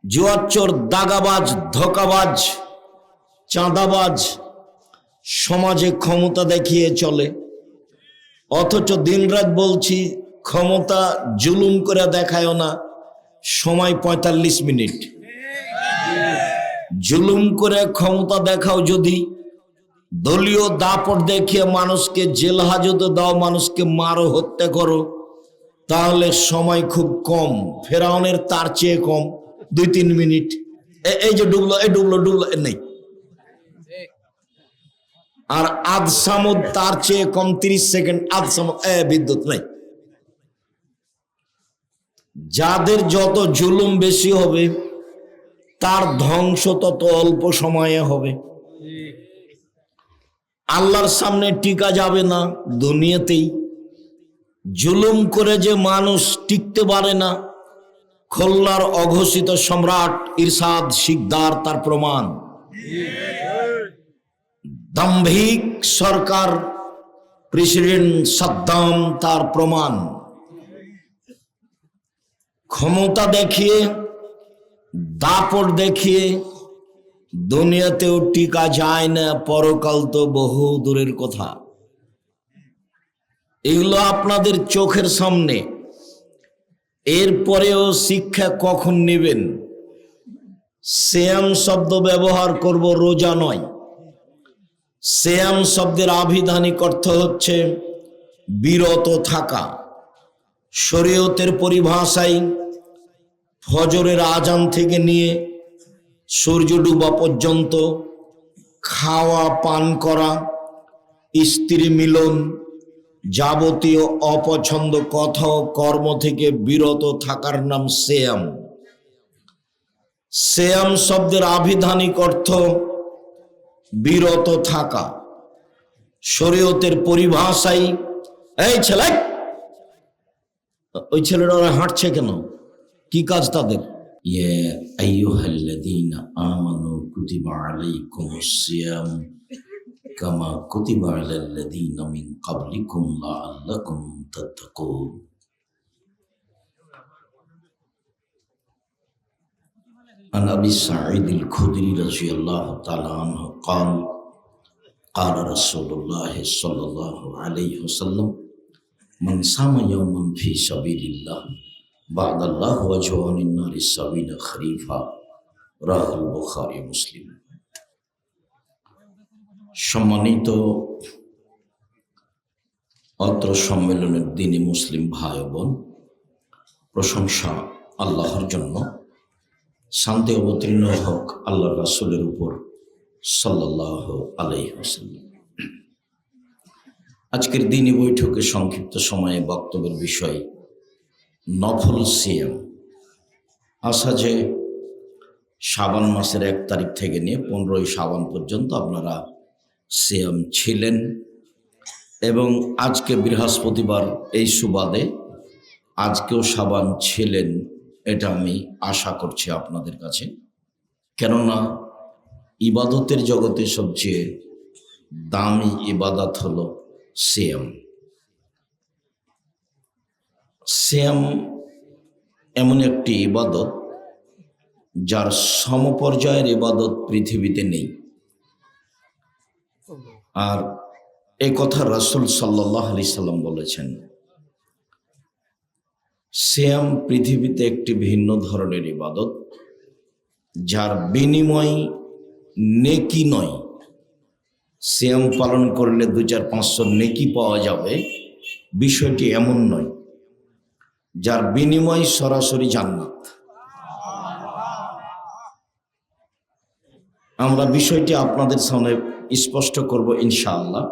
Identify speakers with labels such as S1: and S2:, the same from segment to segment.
S1: জুয়াচোর, দাগাবাজ, ধোঁকাবাজ, চাঁদাবাজ সমাজে ক্ষমতা দেখিয়ে চলে। অথচ দিনরাত বলছি ক্ষমতা জুলুম করে দেখায় না, সময় ৪৫ মিনিট। জুলুম করে ক্ষমতা দেখাও যদি, দলীয় দাপট দেখিয়ে মানুষকে জেল হাজতে দাও, মানুষকে মারো, হত্যা করো, তাহলে সময় খুব কম। ফেরাউনের তার চেয়ে কম, ২-৩ মিনিট। এই যে ডুবলো, এই ডুবলো ডুবলো নেই। আর আধ সামুদ তার চেয়ে কম, ৩০ সেকেন্ড আধ সামুদ, বিদ্যুৎ নেই। যাদের যত জুলুম বেশি হবে তার ধ্বংস তত অল্প সময়ে হবে। আল্লাহর সামনে টিকা যাবে না, দুনিয়াতেই। জুলুম করে যে মানুষ টিকতে পারে না, খুলনার অঘোষিত সম্রাট ইরশাদ শিকদার তার প্রমাণ। দাম্ভিক সরকার প্রেসিডেন্ট সাদ্দাম তার প্রমাণ। ক্ষমতা দেখিয়ে, দাপট দেখিয়ে দুনিয়াতেও টিকা যায় না, পরকাল তো বহু দূরের কথা। এগুলো আপনাদের চোখের সামনে। এরপরেও শিক্ষা কখন নেবেন? সিয়াম শব্দ ব্যবহার করব, রোজা নয়। সিয়াম শব্দের আভিধানিক অর্থ হচ্ছে বিরত থাকা। শরীয়তের পরিভাষায় ফজরের আজান থেকে নিয়ে সূর্য ডুবা পর্যন্ত খাওয়া, পান করা, স্ত্রী মিলন, যাবতীয় অপছন্দ কথা ও কর্ম থেকে বিরত থাকার নাম সিয়াম। সিয়াম শব্দের আভিধানিক অর্থ বিরত থাকা। শরীয়তের পরিভাষায়, এই ছেলে, ওই ছেলেরা ওরা হাঁটছে কেন? কি কাজ তাদের? ইয়া আইয়ুহাল্লাযীনা আমানু কুতিবা আলাইকুমুস সিয়াম কামা কুতিবা আলাল্লাযীনা মিন ক্বাবলিকুম লাআল্লাকুম তাত্তাকুন। عن أبي سعيد الخدري رضي الله تعالى عنه قال قال رسول الله صلى الله عليه وسلم من صام يوما في سبيل الله بعد الله وجهه عن النار 70 خريفا রাহ বুখারী মুসলিম। সম্মানিত অত্র সম্মেলনের দিনী মুসলিম ভাই বোন, প্রশংসা আল্লাহর জন্য, শান্তি অবতীর্ণ হোক আল্লাহ রাসূলের উপর সাল্লাল্লাহু আলাইহি ওয়াসাল্লাম। আজকের দিনী বৈঠকে সংক্ষিপ্ত সময়ে বক্তব্যের বিষয় নফল সিয়াম। আশা যে শাবান মাসের 1 তারিখ থেকে নিয়ে 15ই শাবান পর্যন্ত আপনারা সিয়াম ছিলেন, এবং আজকে বৃহস্পতিবার, এই সুবাদে আজকেও শাবান ছিলেন, এটা আমি আশা করছি আপনাদের কাছে। কেননা ইবাদতের জগতে সবচেয়ে দামি ইবাদত হলো সিয়াম। সিয়াম এমন একটি ইবাদত যার সমপর্যায়ের ইবাদত পৃথিবীতে নেই। আর এই কথা রাসূল সাল্লাল্লাহু আলাইহি সাল্লাম বলেছেন। সিয়াম পৃথিবীতে একটি ভিন্ন ধরনের ইবাদত, যার বিনিময় নেকি নয়। সিয়াম পালন করলে 200-500 নেকি পাওয়া যাবে, বিষয়টি এমন নয়। যার বিনিময় সরাসরি জান্নাত। আমরা বিষয়টি আপনাদের সামনে স্পষ্ট করব ইনশাআল্লাহ।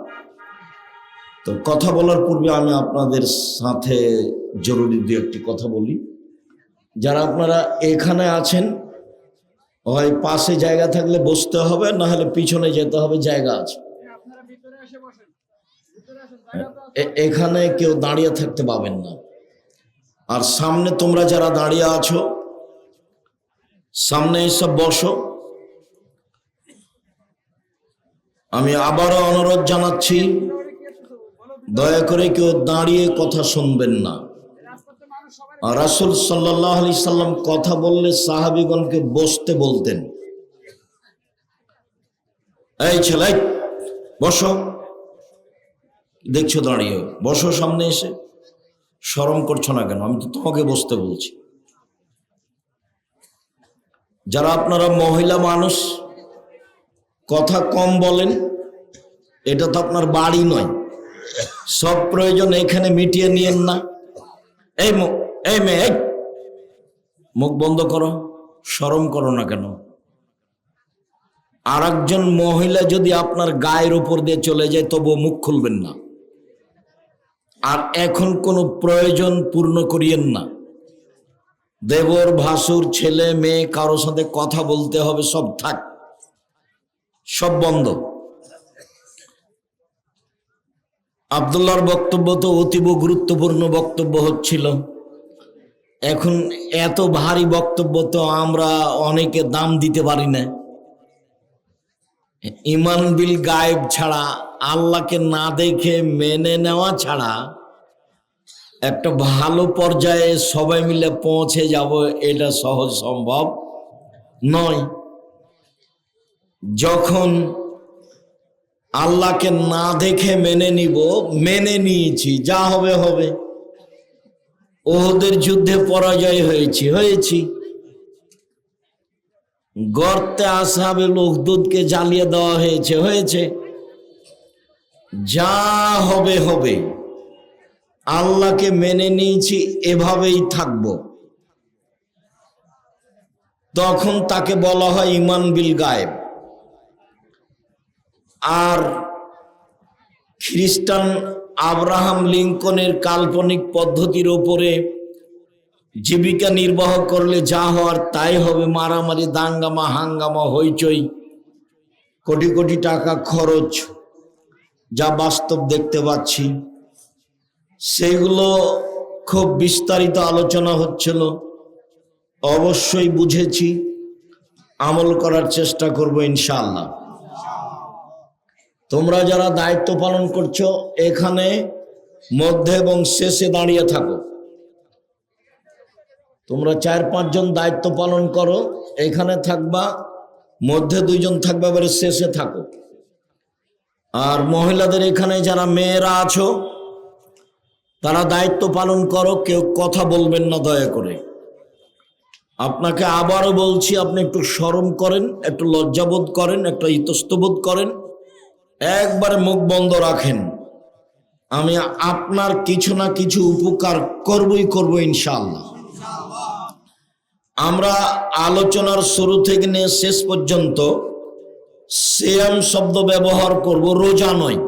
S1: তো কথা বলার পূর্বে আমি আপনাদের সাথে জরুরি 2-1টি কথা বলি। যারা আপনারা এখানে আছেন, হয় পাশে জায়গা থাকলে বসতে হবে, না হলে পিছনে যেতে হবে, জায়গা আছে। এখানে কেউ দাঁড়িয়ে থাকতে পাবেন না। আর সামনে তোমরা যারা দাঁড়িয়ে আছো, সামনে এসব বসো। আমি আবারও অনুরোধ জানাচ্ছি, দয়া করে কেউ দাঁড়িয়ে কথা শুনবেন না। রাসূল সাল্লাল্লাহু আলাইহি সাল্লাম কথা বললে সাহাবীগণকে বসতে বলতেন। এই ছেলে বসো, দেখছো দাঁড়িয়ে, বসো সামনে এসে, শরম করছো না কেন? আমি তো তোমাকে বসতে বলছি। যারা আপনারা মহিলা মানুষ কথা কম বলেন, এটা তো আপনার বাড়ি নয়, সব প্রয়োজন এখানে মিটিয়ে নিয়েন না। এই মেয়ে, মুখ বন্ধ করো, শরম করো না কেন? আর একজন মহিলা যদি আপনার গায়ের উপর দিয়ে চলে যায় তবুও মুখ খুলবেন না। আর এখন কোনো প্রয়োজন পূর্ণ করিয়েন না। দেবর, ভাসুর, ছেলে, মেয়ে, কারো সাথে কথা বলতে হবে, সব থাক, সব বন্ধ। আব্দুল্লাহর বক্তব্য তো অতীব গুরুত্বপূর্ণ বক্তব্য হচ্ছিল। এখন এত ভারী বক্তব্য তো আমরা অনেকে দাম দিতে পারি না। ইমান বিল গায়েব ছাড়া, আল্লাহকে না দেখে মেনে নেওয়া ছাড়া একটা ভালো পর্যায়ে সবাই মিলে পৌঁছে যাব, এটা সহজ সম্ভব নয়। যখন আল্লাহকে না দেখে মেনে নিব, মেনে নিয়েছি, যা হবে হবে। ওহদের যুদ্ধে পরাজয় হয়েছি। গর্তে আসহাবে উখদুদকে জ্বালিয়ে দেওয়া হয়েছে। যা হবে হবে। আল্লাহকে মেনে নিয়েছি, এভাবেই থাকব। তখন তাকে বলা হয় ইমান বিল গায়েব। আর খ্রিস্টান আব্রাহাম লিঙ্কনের কাল্পনিক পদ্ধতির ওপরে জীবিকা নির্বাহ করলে যা হওয়ার তাই হবে, মারামারি, দাঙ্গামা, হাঙ্গামা, হইচই, কোটি কোটি টাকা খরচ, যা বাস্তব দেখতে পাচ্ছি। সেগুলো খুব বিস্তারিত আলোচনা হচ্ছিল, অবশ্যই বুঝেছি, আমল করার চেষ্টা করব ইনশাআল্লাহ। তোমরা যারা দায়িত্ব পালন করছো এখানে মধ্যে এবং শেষে দাঁড়িয়ে থাকো। তোমরা 4-5 জন দায়িত্ব পালন করো, এখানে থাকবা, মধ্যে 2 জন থাকবা, এবারে শেষে থাকো। আর মহিলাদের এখানে যারা মেয়েরা আছো তারা দায়িত্ব পালন করো, কেউ কথা বলবেন না দয়া করে। আপনাকে আবারও বলছি, আপনি একটু শরম করেন, একটু লজ্জাবোধ করেন, একটু ইতস্তবোধ করেন, একবারে মুখ বন্ধ রাখেন। আমি আপনার কিছু না কিছু উপকার করব ইনশাআল্লাহ। আমরা আলোচনার শুরু থেকে নিয়ে শেষ পর্যন্ত সিয়াম শব্দ ব্যবহার করব, রোজা নয়।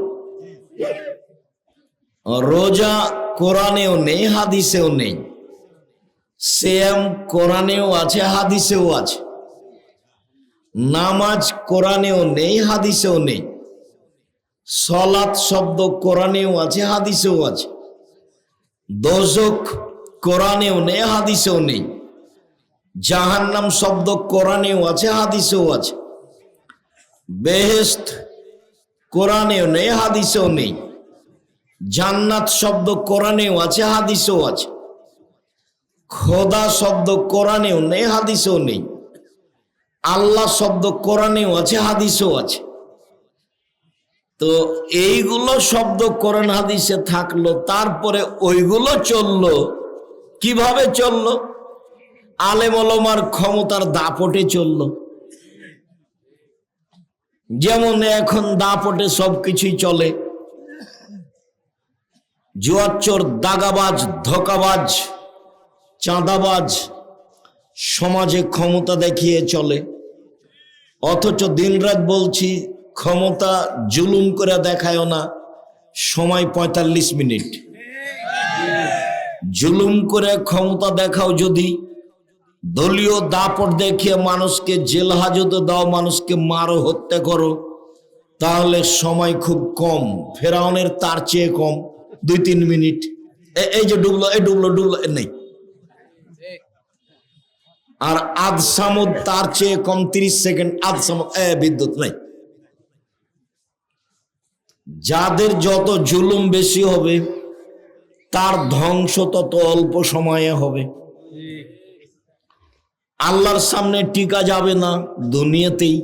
S1: রোজা কোরআনেও নেই, হাদিসেও নেই। সিয়াম কোরআনেও আছে, হাদিসেও আছে। নামাজ কোরআনেও নেই, হাদিসেও নেই। সলাত শব্দ কোরআনেও আছে, হাদিসেও আছে। দোজখ কোরআনেও নেই, হাদিসেও নেই। জাহান্নাম শব্দ কোরআনেও আছে, হাদিসেও আছে। বেহেশত কোরআনেও নেই, হাদিসেও নেই। জান্নাত শব্দ কোরআনেও আছে, হাদিসেও আছে। খোদা শব্দ কোরআনেও নেই, হাদিসেও নেই। আল্লাহ শব্দ কোরআনেও আছে, হাদিসেও আছে। তো এইগুলো শব্দ কোরআন হাদিসে থাকলো, তারপরে ওইগুলো চললো। কিভাবে চললো? আলেম ওলামার ক্ষমতার দাপটে চললো। যেমন এখন দাপটে সবকিছুই চলে। জুয়াচোর, দাগাবাজ, ধোকাবাজ, চাঁদাবাজ সমাজে ক্ষমতা দেখিয়ে চলে। অথচ দিনরাত বলছি, ক্ষমতা জুলুম করে দেখায় না, সময় 45 মিনিট। জুলুম করে ক্ষমতা দেখাও যদি, দলীয় দাপট দেখিয়ে মানুষকে জেল হাজতে দাও, মানুষকে মারো, হত্যা করো, তাহলে সময় খুব কম, ফেরাউনের তার চেয়ে কম, 2-3 মিনিট। এই যে ডুবলো, ডুবলো নেই। আর আধ সামুদ তার চেয়ে কম, 30 সেকেন্ড আধ সামুদ, বিদ্যুৎ নেই। যাদের যত জুলুম বেশি হবে তার ধ্বংস তত অল্প সময়ে হবে। আল্লাহর সামনে টিকা যাবে না, দুনিয়াতেই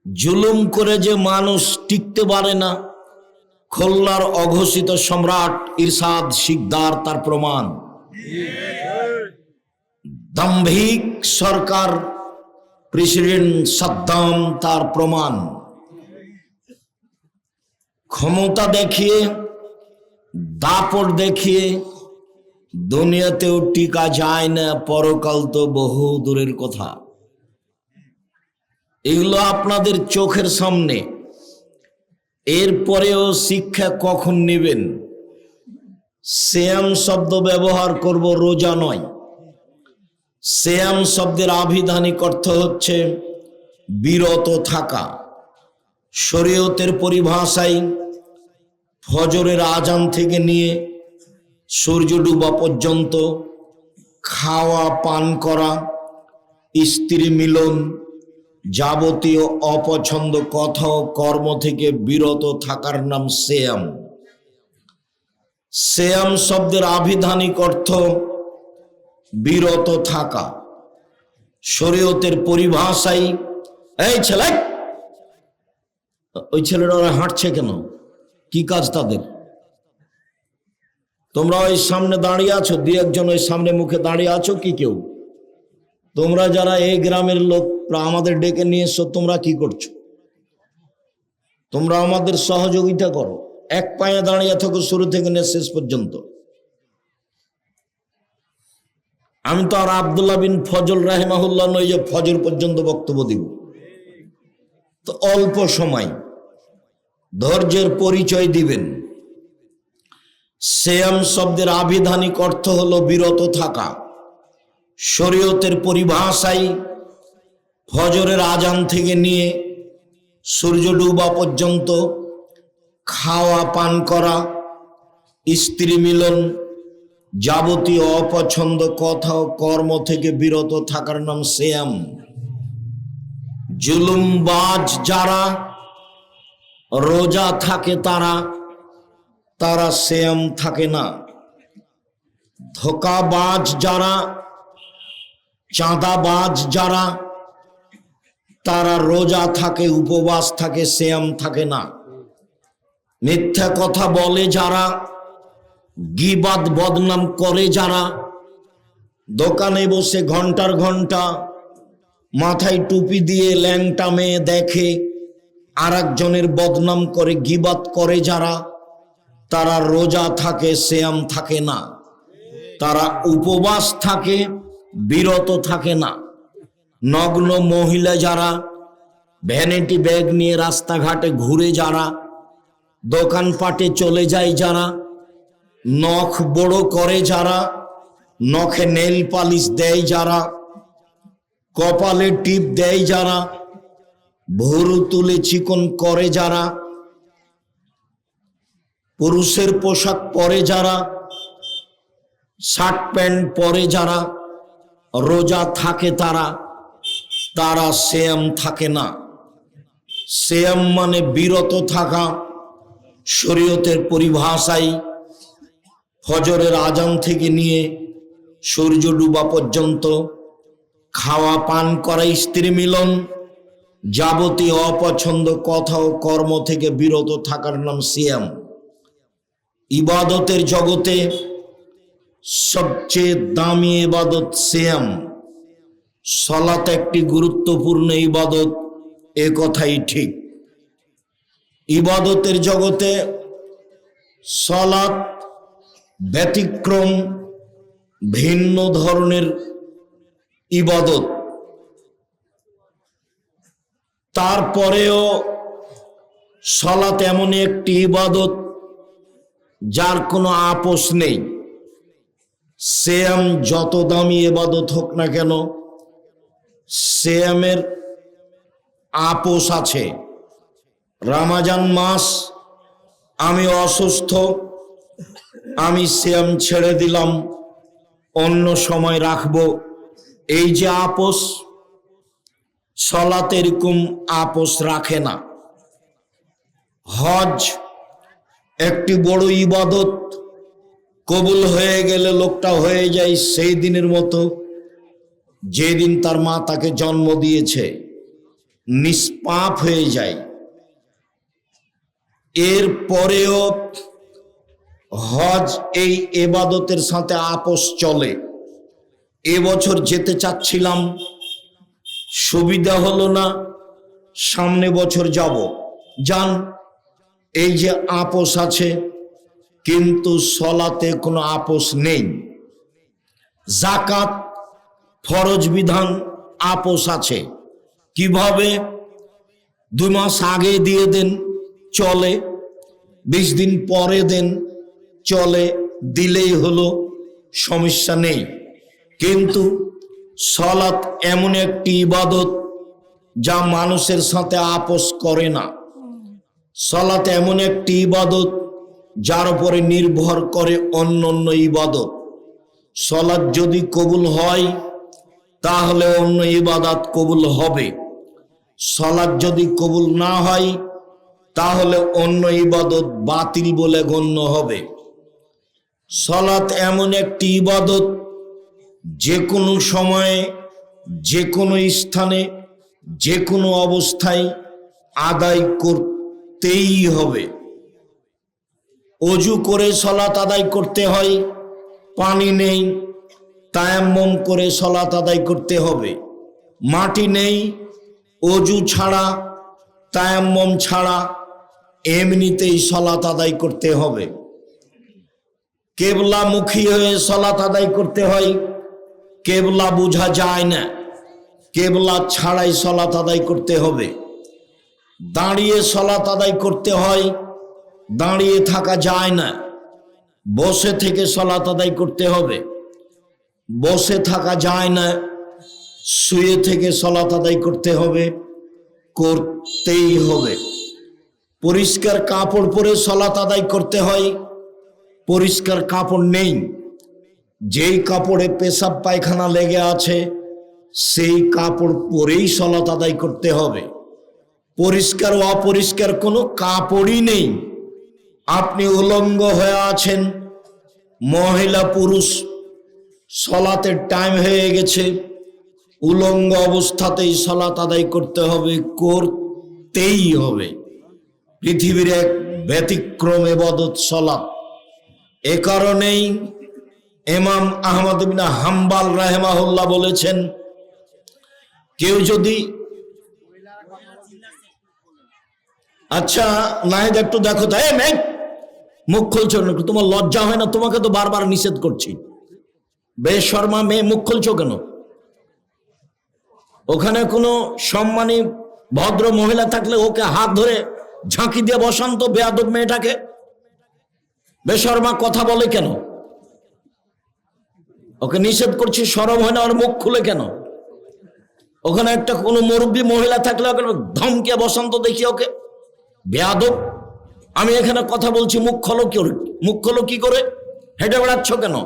S1: জুলুম করে যে মানুষ টিকতে পারে না, খুলনার অঘোষিত সম্রাট ইরশাদ শিকদার তার প্রমাণ। দাম্ভিক সরকার প্রেসিডেন্ট সাদ্দাম তার প্রমাণ। ক্ষমতা দেখিয়ে, দাপট দেখিয়ে দুনিয়াতেও টিকা যায় না, পরকাল তো বহু দূরের কথা। এগুলো আপনাদের চোখের সামনে। এরপরেও শিক্ষা কখন নেবেন? সিয়াম শব্দ ব্যবহার করব, রোজা নয়। সিয়াম শব্দের আভিধানিক অর্থ হচ্ছে বিরত থাকা। শরীয়তের পরিভাষায় ফজরের আজান থেকে নিয়ে সূর্য ডুবা পর্যন্ত খাওয়া পান করা, স্ত্রী মিলন, যাবতীয় অপছন্দ কথা ও কর্ম থেকে বিরত থাকার নাম সিয়াম। সিয়াম শব্দের আভিধানিক অর্থ বিরত থাকা। শরীয়তের পরিভাষায়, এই ছেলে, ওই ছেলেরা ওরা হাঁটছে কেন? কি কাজ তাদের? তোমরা ওই সামনে দাঁড়িয়ে আছো, দুই একজন ওই সামনে মুখে দাঁড়িয়ে আছো কি কেউ? তোমরা যারা এই গ্রামের লোক, আমাদের ডেকে নিয়ে এসো, তোমরা কি করছো? তোমরা আমাদের সহযোগিতা করো। এক পায়ে দাঁড়িয়ে থাকো শুরু থেকে নিয়ে শেষ পর্যন্ত। আমি তো আর আব্দুল্লাহ বিন ফজল রাহিমাহুল্লাহ নই যে ফজর পর্যন্ত বক্তব্য দিব। তো অল্প সময় ধৈর্যের পরিচয় দিবেন। সিয়াম শব্দের আভিধানিক অর্থ হলো বিরত থাকা। শরীয়তের পরিভাষায় ফজরের আজান থেকে নিয়ে সূর্য ডুবা পর্যন্ত খাওয়া পান করা, স্ত্রী মিলন, যাবতীয় অপছন্দ কথা ও কর্ম থেকে বিরত থাকার নাম সিয়াম। জুলুমবাজ যারা রোজা থাকে তারা সিয়াম থাকে না। ধোঁকাবাজ যারা, চাঁদাবাজ যারা, তারা রোজা থাকে, উপবাস থাকে, সিয়াম থাকে না। মিথ্যা কথা বলে যারা, গীবাত বদনাম করে যারা, দোকানে বসে ঘন্টার ঘন্টা মাথায় টুপি দিয়ে ল্যাংটা মেয়ে দেখে আর একজনের বদনাম করে, গীবাত করে যারা, তারা রোজা থাকে, সিয়াম থাকে না। তারা উপবাস থাকে, বিরত থাকে না। নগ্ন মহিলা যারা, ভ্যানিটি ব্যাগ নিয়ে রাস্তাঘাটে ঘুরে যারা, দোকানপাটে চলে যায় যারা, নখ বড় করে যারা, নখে নেল পালিশ দেয় যারা, কপালে টিপ দেয় যারা, ভুরু তুলে চিকন করে যারা, পুরুষের পোশাক পরে যারা, শার্ট প্যান্ট পরে যারা রোজা থাকে, তারা সিয়াম থাকে না। সিয়াম মানে বিরত থাকা। শরীয়তের পরিভাষায় ফজরের আজান থেকে নিয়ে সূর্য ডুবা পর্যন্ত খাওয়া পান করা, স্ত্রী মিলন, যাবতীয় অপছন্দ কথা ও কর্ম থেকে বিরত থাকার নাম সিয়াম। ইবাদতের জগতে সবচেয়ে দামি ইবাদত সিয়াম। সালাত একটি গুরুত্বপূর্ণ ইবাদত, এ কথাই ঠিক। ইবাদতের জগতে সালাত ব্যতিক্রম, ভিন্ন ধরনের ইবাদত। তারপরেও সালাত এমন একটি ইবাদত যার কোনো আপোষ নেই। সিয়াম যত দামি ইবাদত হোক না কেন, সিয়ামের আপোষ আছে। রমজান মাস, আমি অসুস্থ, আমি সিয়াম ছেড়ে দিলাম, অন্য সময় রাখবো, এই যে আপোষ, সালাত এরকম আপোষ রাখে না। হজ একটি বড় ইবাদত, কবুল হয়ে গেলে লোকটা হয়ে যায় সেই দিনের মতো যেদিন তার মা তাকে জন্ম দিয়েছে, নিষ্পাপ হয়ে যায়। এর পরেও হজ এই ইবাদতের সাথে আপোষ চলে। এবছর যেতে চাচ্ছিলাম, সুবিধা হলো না, সামনে বছর যাব। যান, এই যে আপোষ আছে, কিন্তু সলাতে কোনো আপোষ নেই। যাকাত ফরজ বিধান আপোষ আছে। কিভাবে? 2 মাস আগে দিয়ে দেন, চলে। 20 দিন পরে দেন, চলে, দিলেই হলো, সমস্যা নেই। কিন্তু সলাত এমন একটি ইবাদত যা মানুষের সাথে আপোষ করে না। সলাত এমন একটি ইবাদত যার উপরে নির্ভর করে অন্য ইবাদত। সলাত যদি কবুল হয় তাহলে অন্য ইবাদত কবুল হবে। সলাত যদি কবুল না হয় তাহলে অন্য ইবাদত বাতিল বলে গণ্য হবে। সলাত এমন একটি ইবাদত যে কোনো সময়ে, যে কোনো স্থানে, যে কোনো অবস্থায় আদায় করতেই হবে। অজু করে সলাত আদায় করতে হয়, পানি নেই, তায়াম্মুম করে সলাত আদায় করতে হবে। মাটি নেই, অজু ছাড়া, তায়াম্মুম ছাড়া এমনিতেই সলাত আদায় করতে হবে। কেবলামুখী হয়ে সলাত আদায় করতে হয়, কেবলা বোঝা যায় না, কেবলা ছাড়াই সলাত আদায় করতে হবে। দাঁড়িয়ে সলাত আদায় করতে হয়, দাঁড়িয়ে থাকা যায় না, বসে থেকে সলাত আদায় করতে হবে। বসে থাকা যায় না, শুয়ে থেকে সলাত আদায় করতে হবে, করতেই হবে। পরিষ্কার কাপড় পরে সলাত আদায় করতে হয়, পরিষ্কার কাপড় নেই, যেই কাপড়ে পেশাব পায়খানা লেগে আছে সেই কাপড় পরেই সলাত আদায় করতে হবে। পরিষ্কার ও অপরিষ্কার কোনো কাপড়ই নেই, আপনি উলঙ্গ হয়ে আছেন, মহিলা পুরুষ, সলাতের টাইম হয়ে গেছে, উলঙ্গ অবস্থাতেই সলাত আদায় করতে হবে, করতেই হবে। পৃথিবীর এক ব্যতিক্রম ইবাদত সলাত। এ কারণেই ইমাম আহমদ ইবনে হাম্বল রাহিমাহুল্লাহ বলেছেন, কেউ যদি, আচ্ছা নাহিদ একটু দেখো তো, মুখ খুলছো না, তোমার লজ্জা হয় না? তোমাকে তো বারবার নিষেধ করছি, বেশরমা মেয়ে, মুখ খুলছো কেন? ওখানে কোনো সম্মানী ভদ্র মহিলা থাকলে ওকে হাত ধরে ঝাঁকি দিয়ে বসান তো, বেয়াদব মেয়েটাকে। বেশরমা কথা বলে কেন? ওকে নিষেধ করছি, শরম হয় না? ওর মুখ খুলে কেন? ওখানে একটা কোনো মুরব্বী মহিলা থাকলে ওকে ধমকে বসান তো দেখি ওকে, বেয়াদব। আমি এখানে কথা বলছি, মুখ খোলো কি? মুখ খোলো কি করে? হেঁটে বেড়াচ্ছ কেন?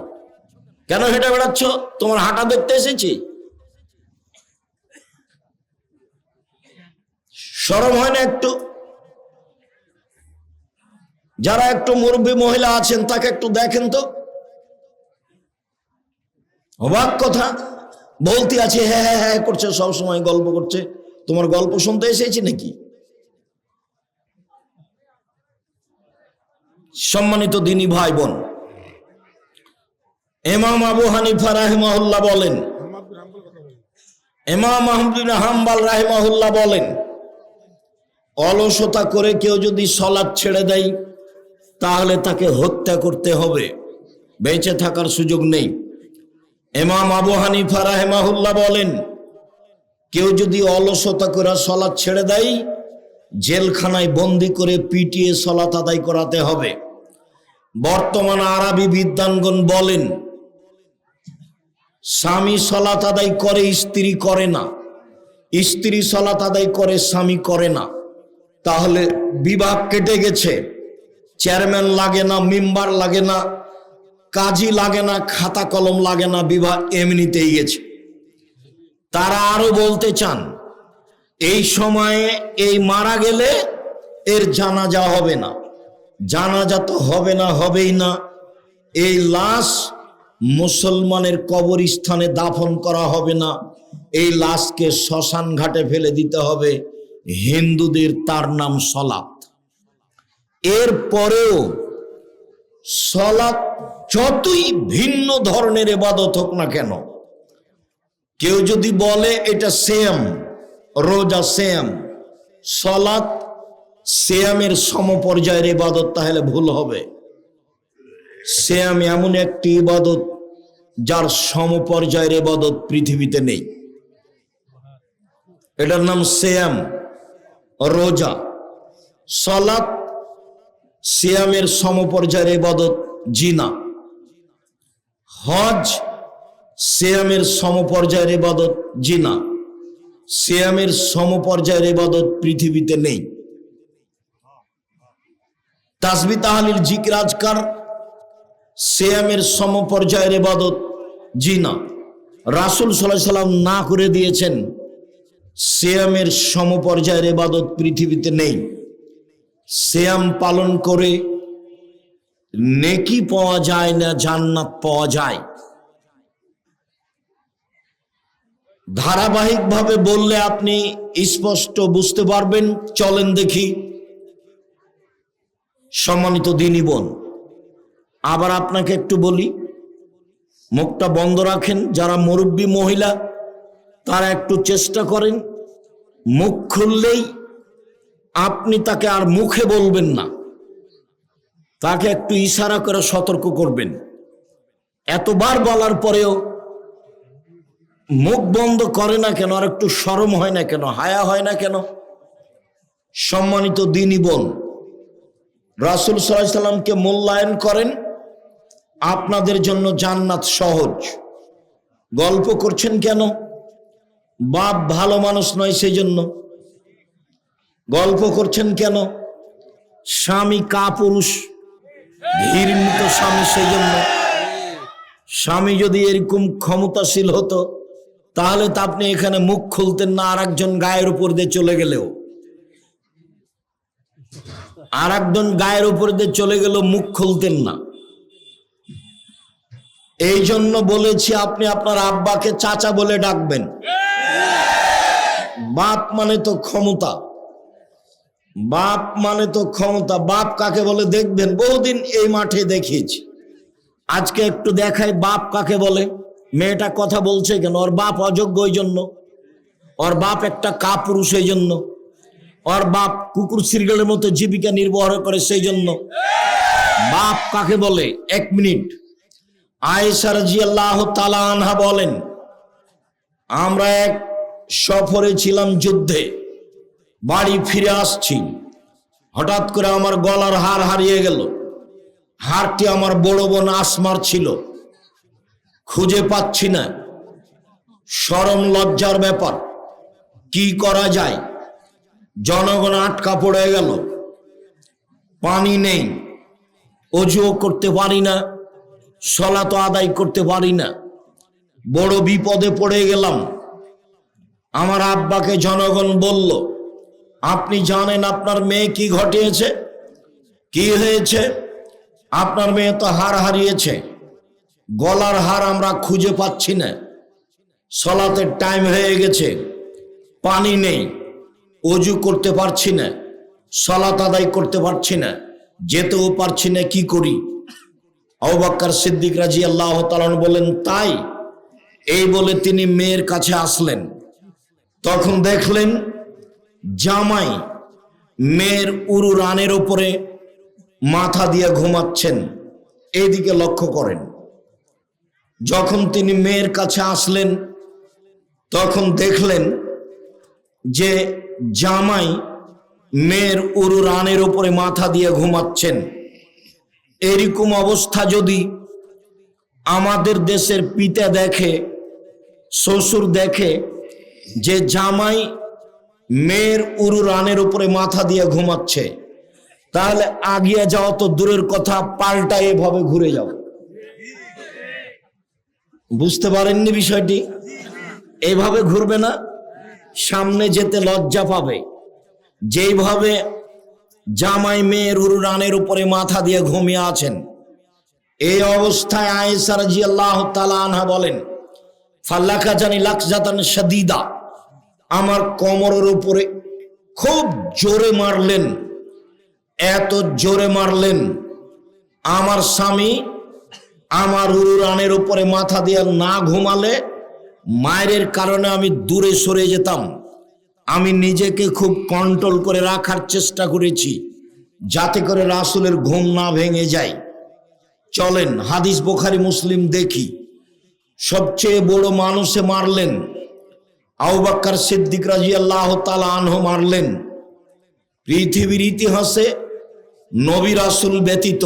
S1: কেন হেঁটে বেড়াচ্ছ? তোমার হাঁটা দেখতে এসেছি? শরম হয় না একটু? যারা একটু মুরব্বী মহিলা আছেন তাকে একটু দেখেন তো। অবাক কথা, বলতে আছে হ্যাঁ হ্যাঁ হ্যাঁ করছে, সবসময় গল্প করছে। তোমার গল্প শুনতে এসেছি নাকি? সম্মানিত দ্বীনী ভাই বোন, ইমাম আবু হানিফা রাহিমাহুল্লাহ বলেন, ইমাম আহমদ ইবনে হাম্বল রাহিমাহুল্লাহ বলেন, অলসতা করে কেউ যদি সলাত ছেড়ে দেয় তাহলে তাকে হত্যা করতে হবে, বেঁচে থাকার সুযোগ নেই। ইমাম আবু হানিফা রাহিমাহুল্লাহ বলেন, কেউ যদি অলসতা করে সলাত ছেড়ে দেয় জেলখানায় বন্দি করে পিটিয়ে সলাত আদায় করাতে হবে। বর্তমান আরবি বিদ্বানগণ বলেন, স্বামী সলাত আদায় করে, স্ত্রী করে না, স্ত্রী সলাত আদায় করে, স্বামী করে না, তাহলে বিবাহ কেটে গেছে। চেয়ারম্যান লাগে না, মেম্বার লাগে না, কাজী লাগে না, খাতা কলম লাগে না, বিবাহ এমনিতেই গেছে। তারা আরো বলতে চান, এই সময়ে এই মারা গেলে এর জানাজা হবে না। জানাজা তো হবে না, হবেই না, এই লাশ মুসলমানের কবরস্থানে দাফন করা হবে না, এই লাশকে শ্মশান ঘাটে ফেলে দিতে হবে। হিন্দুদের তার নাম সলাত। এর পরেও সলাত যতই ভিন্ন ধরনের ইবাদত হোক না কেন, কেউ যদি বলে এটা সেম, রোজা সেম, সলাত সিয়ামের সমপর্যায়ের ইবাদত, তাহলে ভুল হবে। সিয়াম এমন একটি ইবাদত যার সমপর্যায়ের ইবাদত পৃথিবীতে নেই। এটার নাম সিয়াম, রোজা। সলাত সিয়ামের সমপর্যায়ের ইবাদত জিনা। হজ সিয়ামের সমপর্যায়ের ইবাদত জিনা। সিয়ামের সমপর্যায়ের ইবাদত পৃথিবীতে নেই। তাসবিহ তাহলিল জিকির আজকার সিয়ামের সমপর্যায়ের ইবাদত জিনা। রাসূল সাল্লাল্লাহু আলাইহি সাল্লাম না করে দিয়েছেন, সিয়ামের সমপর্যায়ের ইবাদত পৃথিবীতে নেই। সিয়াম পালন করে নেকি পাওয়া যায় না, জান্নাত পাওয়া যায়। ধারাবাহিকভাবে বললে আপনি স্পষ্ট বুঝতে পারবেন। চলেন দেখি। সম্মানিত দ্বীনি বোন, আবার আপনাকে একটু বলি, মুখটা বন্ধ রাখেন। যারা মুরব্বী মহিলা তারা একটু চেষ্টা করেন, মুখ খুললেই আপনি তাকে আর মুখে বলবেন না, তাকে একটু ইশারা করে সতর্ক করবেন। এতবার বলার পরেও মুখ বন্ধ করে না কেন? আর একটু শরম হয় না কেন? হায়া হয় না কেন? সম্মানিত দ্বীনি বোন, রাসূল সাল্লাল্লাহু আলাইহি সাল্লামকে মূল্যায়ন করেন, আপনাদের জন্য জান্নাত সহজ। গল্প করছেন কেন? বাপ ভালো মানুষ নয় সেই জন্য গল্প করছেন কেন? স্বামী কাপুরুষ, ঘৃণিত স্বামী, সেই জন্য। স্বামী যদি এরকম ক্ষমতাশীল হতো তাহলে তো আপনি এখানে মুখ খুলতেন না। আর একজন গায়ের উপর দিয়ে চলে গেলেও, আর একজন গায়ের উপর দিয়ে চলে গেলেও মুখ খুলতেন না। এই জন্য বলেছি আপনি আপনার আব্বাকে চাচা বলে ডাকবেন। বাপ মানে তো ক্ষমতা, বাপ মানে তো ক্ষমতা। বাপ কাকে বলে দেখবেন, বহুদিন এই মাঠে দেখিয়েছি। আজকে একটু দেখাই বাপ কাকে বলে। মেয়েটা কথা বলছে কেন? ওর বাপ অযোগ্য ওই জন্য, ওর বাপ একটা কাপুরুষ এই জন্য, ওর বাপ কুকুর শৃগালের মতো জীবিকা নির্বাহ করে সেই জন্য। বাপ কাকে বলে? এক মিনিট। আয়েশা রাদিয়াল্লাহু তাআলা আনহা বলেন, আমরা এক সফরে ছিলাম, যুদ্ধে, বাড়ি ফিরে আসছি, হঠাৎ করে আমার গলার হার হারিয়ে গেল। হারটি আমার বড় বোন আসমার ছিল, খুঁজে পাচ্ছি না। শরম লজ্জার ব্যাপার, কি করা যায়? জনগণ আটকা পড়ে গেল, পানি নেই, অজুও করতে পারি না, সালাত আদায় করতে পারি না, বড় বিপদে পড়ে গেলাম। আমার আব্বাকে জনগণ বলল, আপনি জানেন আপনার মেয়ে কি ঘটিয়েছে? কি হয়েছে? আপনার মেয়ে তো হার হারিয়েছে, গলার হার আমরা খুঁজে পাচ্ছি না, সালাতের টাইম হয়ে গেছে, পানি নেই, অজু করতে পারছি না, সালাত আদায় করতে পারছি না, যেতেও পারছি না, কি করি? আবু বকর সিদ্দিক রাদিয়াল্লাহু তাআলা বলেন, তাই? এই বলে তিনি মেয়ের কাছে আসলেন। তখন দেখলেন জামাই মেয়ের উরু রানের উপরে মাথা দিয়ে ঘুমাচ্ছেন। এইদিকে লক্ষ্য করেন। যখন তিনি মেয়ের কাছে আসলেন তখন দেখলেন যে জামাই মেয়ের উরু রানের উপরে মাথা দিয়ে ঘুমাচ্ছেন। এরকম অবস্থা যদি আমাদের দেশের পিতা দেখে, শ্বশুর দেখে যে জামাই মেয়ের উরু রানের উপরে মাথা দিয়ে ঘুমাচ্ছে, তাহলে আগিয়ে যাওয়া তো দূরের কথা, পাল্টা এভাবে ঘুরে যাও। বুঝতে পারেননি বিষয়টি? এইভাবে ঘুরবে না, সামনে যেতে লজ্জা পাবে। যেইভাবে জামাই মেয়ের উরু রানের উপরে মাথা দিয়ে ঘুমিয়ে আছেন, এই অবস্থায় আয়েশা রাদিয়াল্লাহু তাআলা আনহা বলেন, ফাল্লাকা জানি লাকজাতান শাদীদা, আমার কোমরের উপরে খুব জোরে মারলেন, এত জোরে মারলেন আমার স্বামী আমার উরুরানের উপরে মাথা দিয়ে না ঘুমালে মায়ের কারণে আমি দূরে সরে যেতাম। আমি নিজেকে খুব কন্ট্রোল করে রাখার চেষ্টা করেছি যাতে করে রাসূলের ঘুম না ভেঙে যায়। চলেন হাদিস বুখারী মুসলিম দেখি। সবচেয়ে বড় মানুষে মারলেন, আবু বকর সিদ্দিক রাদিয়াল্লাহু তাআলা আনহু মারলেন। পৃথিবীর ইতিহাসে নবী রাসূল ব্যতীত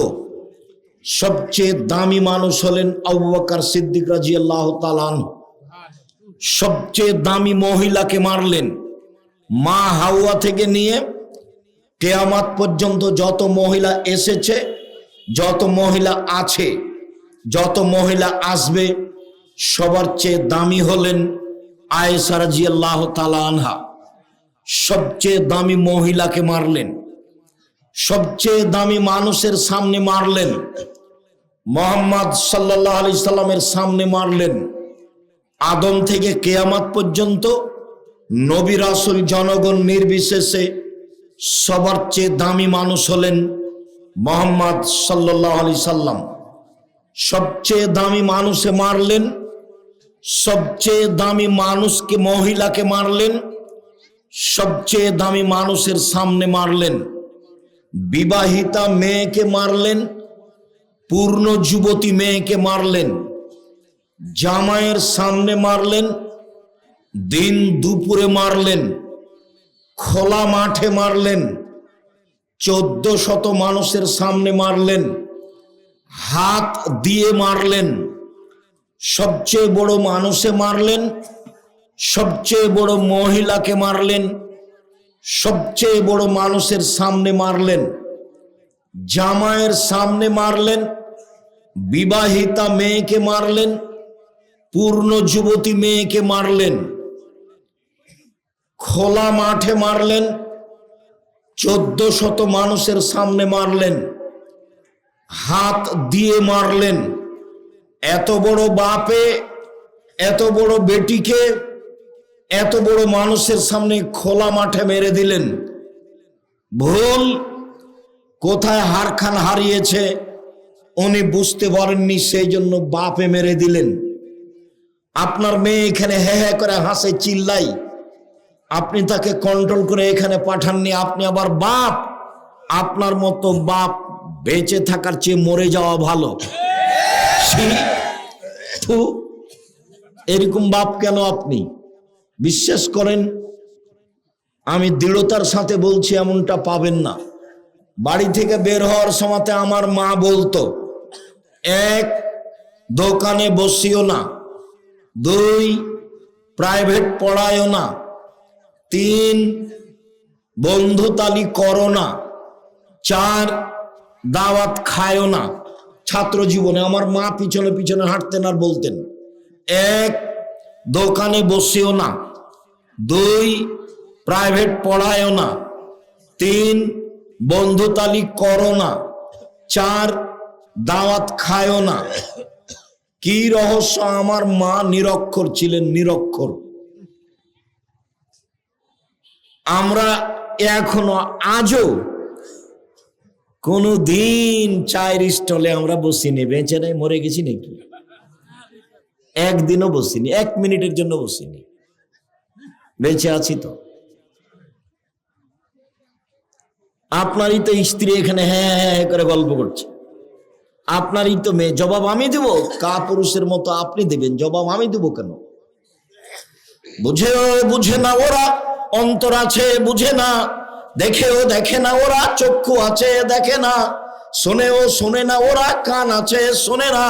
S1: সবচেয়ে দামি মানুষ হলেন আবু বকর সিদ্দিক রাদিয়াল্লাহু তাআলা আনহু। সবচেয়ে দামি মহিলাকে মারলেন। মা হাওয়া থেকে নিয়ে কিয়ামত পর্যন্ত যত মহিলা এসেছে, যত মহিলা আছে, যত মহিলা আসবে, সবার চেয়ে দামি হলেন আয়েশা রাদিয়াল্লাহু তাআলা আনহা। সবচেয়ে দামি মহিলাকে মারলেন, সবচেয়ে দামি মানুষের সামনে মারলেন, মুহাম্মদ সাল্লাল্লাহু আলাইহি সাল্লামের সামনে মারলেন। আদম থেকে কিয়ামত পর্যন্ত নবী রাসূল জনগণ নির্বিশেষে সবার চেয়ে দামি মানুষ হলেন মুহাম্মদ সাল্লাল্লাহু আলাইহি সাল্লাম। সবচেয়ে দামি মানুষে মারলেন, সবচেয়ে দামি মানুষকে মহিলাকে মারলেন, সবচেয়ে দামি মানুষের সামনে মারলেন। বিবাহিতা মেয়েকে মারলেন, পূর্ণ যুবতী মেয়েকে মারলেন, জামাইয়ের সামনে মারলেন, দিন দুপুরে মারলেন, খোলা মাঠে মারলেন, 1400 মানুষের সামনে মারলেন, হাত দিয়ে মারলেন। সবচেয়ে বড় মানুষে মারলেন, সবচেয়ে বড় মহিলাকে মারলেন, সবচেয়ে বড় মানুষের সামনে মারলেন, জামাইয়ের সামনে মারলেন, বিবাহিতা মেয়েকে মারলেন, পূর্ণ যুবতী মেয়েকে মারলেন, খোলা মাঠে মারলেন, 1400 মানুষের সামনে মারলেন, হাত দিয়ে মারলেন। এত বড় বাপে এত বড় বেটিকে এত বড় মানুষের সামনে খোলা মাঠে মেরে দিলেন। ভুল কোথায় হারখান হারিয়েছে উনি বুঝতে পারেননি, সেই জন্য বাপে মেরে দিলেন। আপনার মেয়ে এখানে হ্যাঁ হ্যাঁ করে হাসে, চিল্লাই, আপনি তাকে কন্ট্রোল করে এখানে পাঠাননি, আপনি আবার বাপ। আপনার মতো বাপ বেঁচে থাকার চেয়ে মরে যাওয়া ভালো। এরকম বাপ কেন আপনি? বিশ্বাস করেন, আমি দৃঢ়তার সাথে বলছি, এমনটা পাবেন না। বাড়ি থেকে বের হওয়ার সময় আমার মা বলতো, 1 দোকানে বসিও না, 2 প্রাইভেট পড়ায়ও না, 3 বন্ধুতালি করো না, 4 দাওয়াত খায়ও না। ছাত্র জীবনে আমার মা পিছনে পিছনে হাঁটতেন আর বলতেন, 1 দোকানে বসিও না, 2 প্রাইভেট পড়ায়ও না, 3 বন্ধুতালি করো না, 4 দাওয়াত খায়ও না। কি রহস্য? আমার মা নিরক্ষর ছিলেন, নিরক্ষর। আমরা এখনো আজও কোনো দিন চায়ের স্টলে আমরা বসিনি, বেঁচে নাই, মরে গেছি নাকি? একদিনও বসিনি, 1 মিনিটের জন্য বসিনি, বেঁচে আছি তো। আপনারই তো স্ত্রী এখানে হ্যাঁ হ্যাঁ করে গল্প করছে, আপনারই তো মেয়ে। জবাব আমি দেব? কাপুরুষের মতো আপনি দেবেন জবাব, আমি দেব কেন? বুঝে না ওরা, অন্তর আছে বুঝে না, দেখেও দেখে না ওরা, চক্ষু আছে দেখে না, শোনেও শোনে না ওরা, কান আছে শোনে না।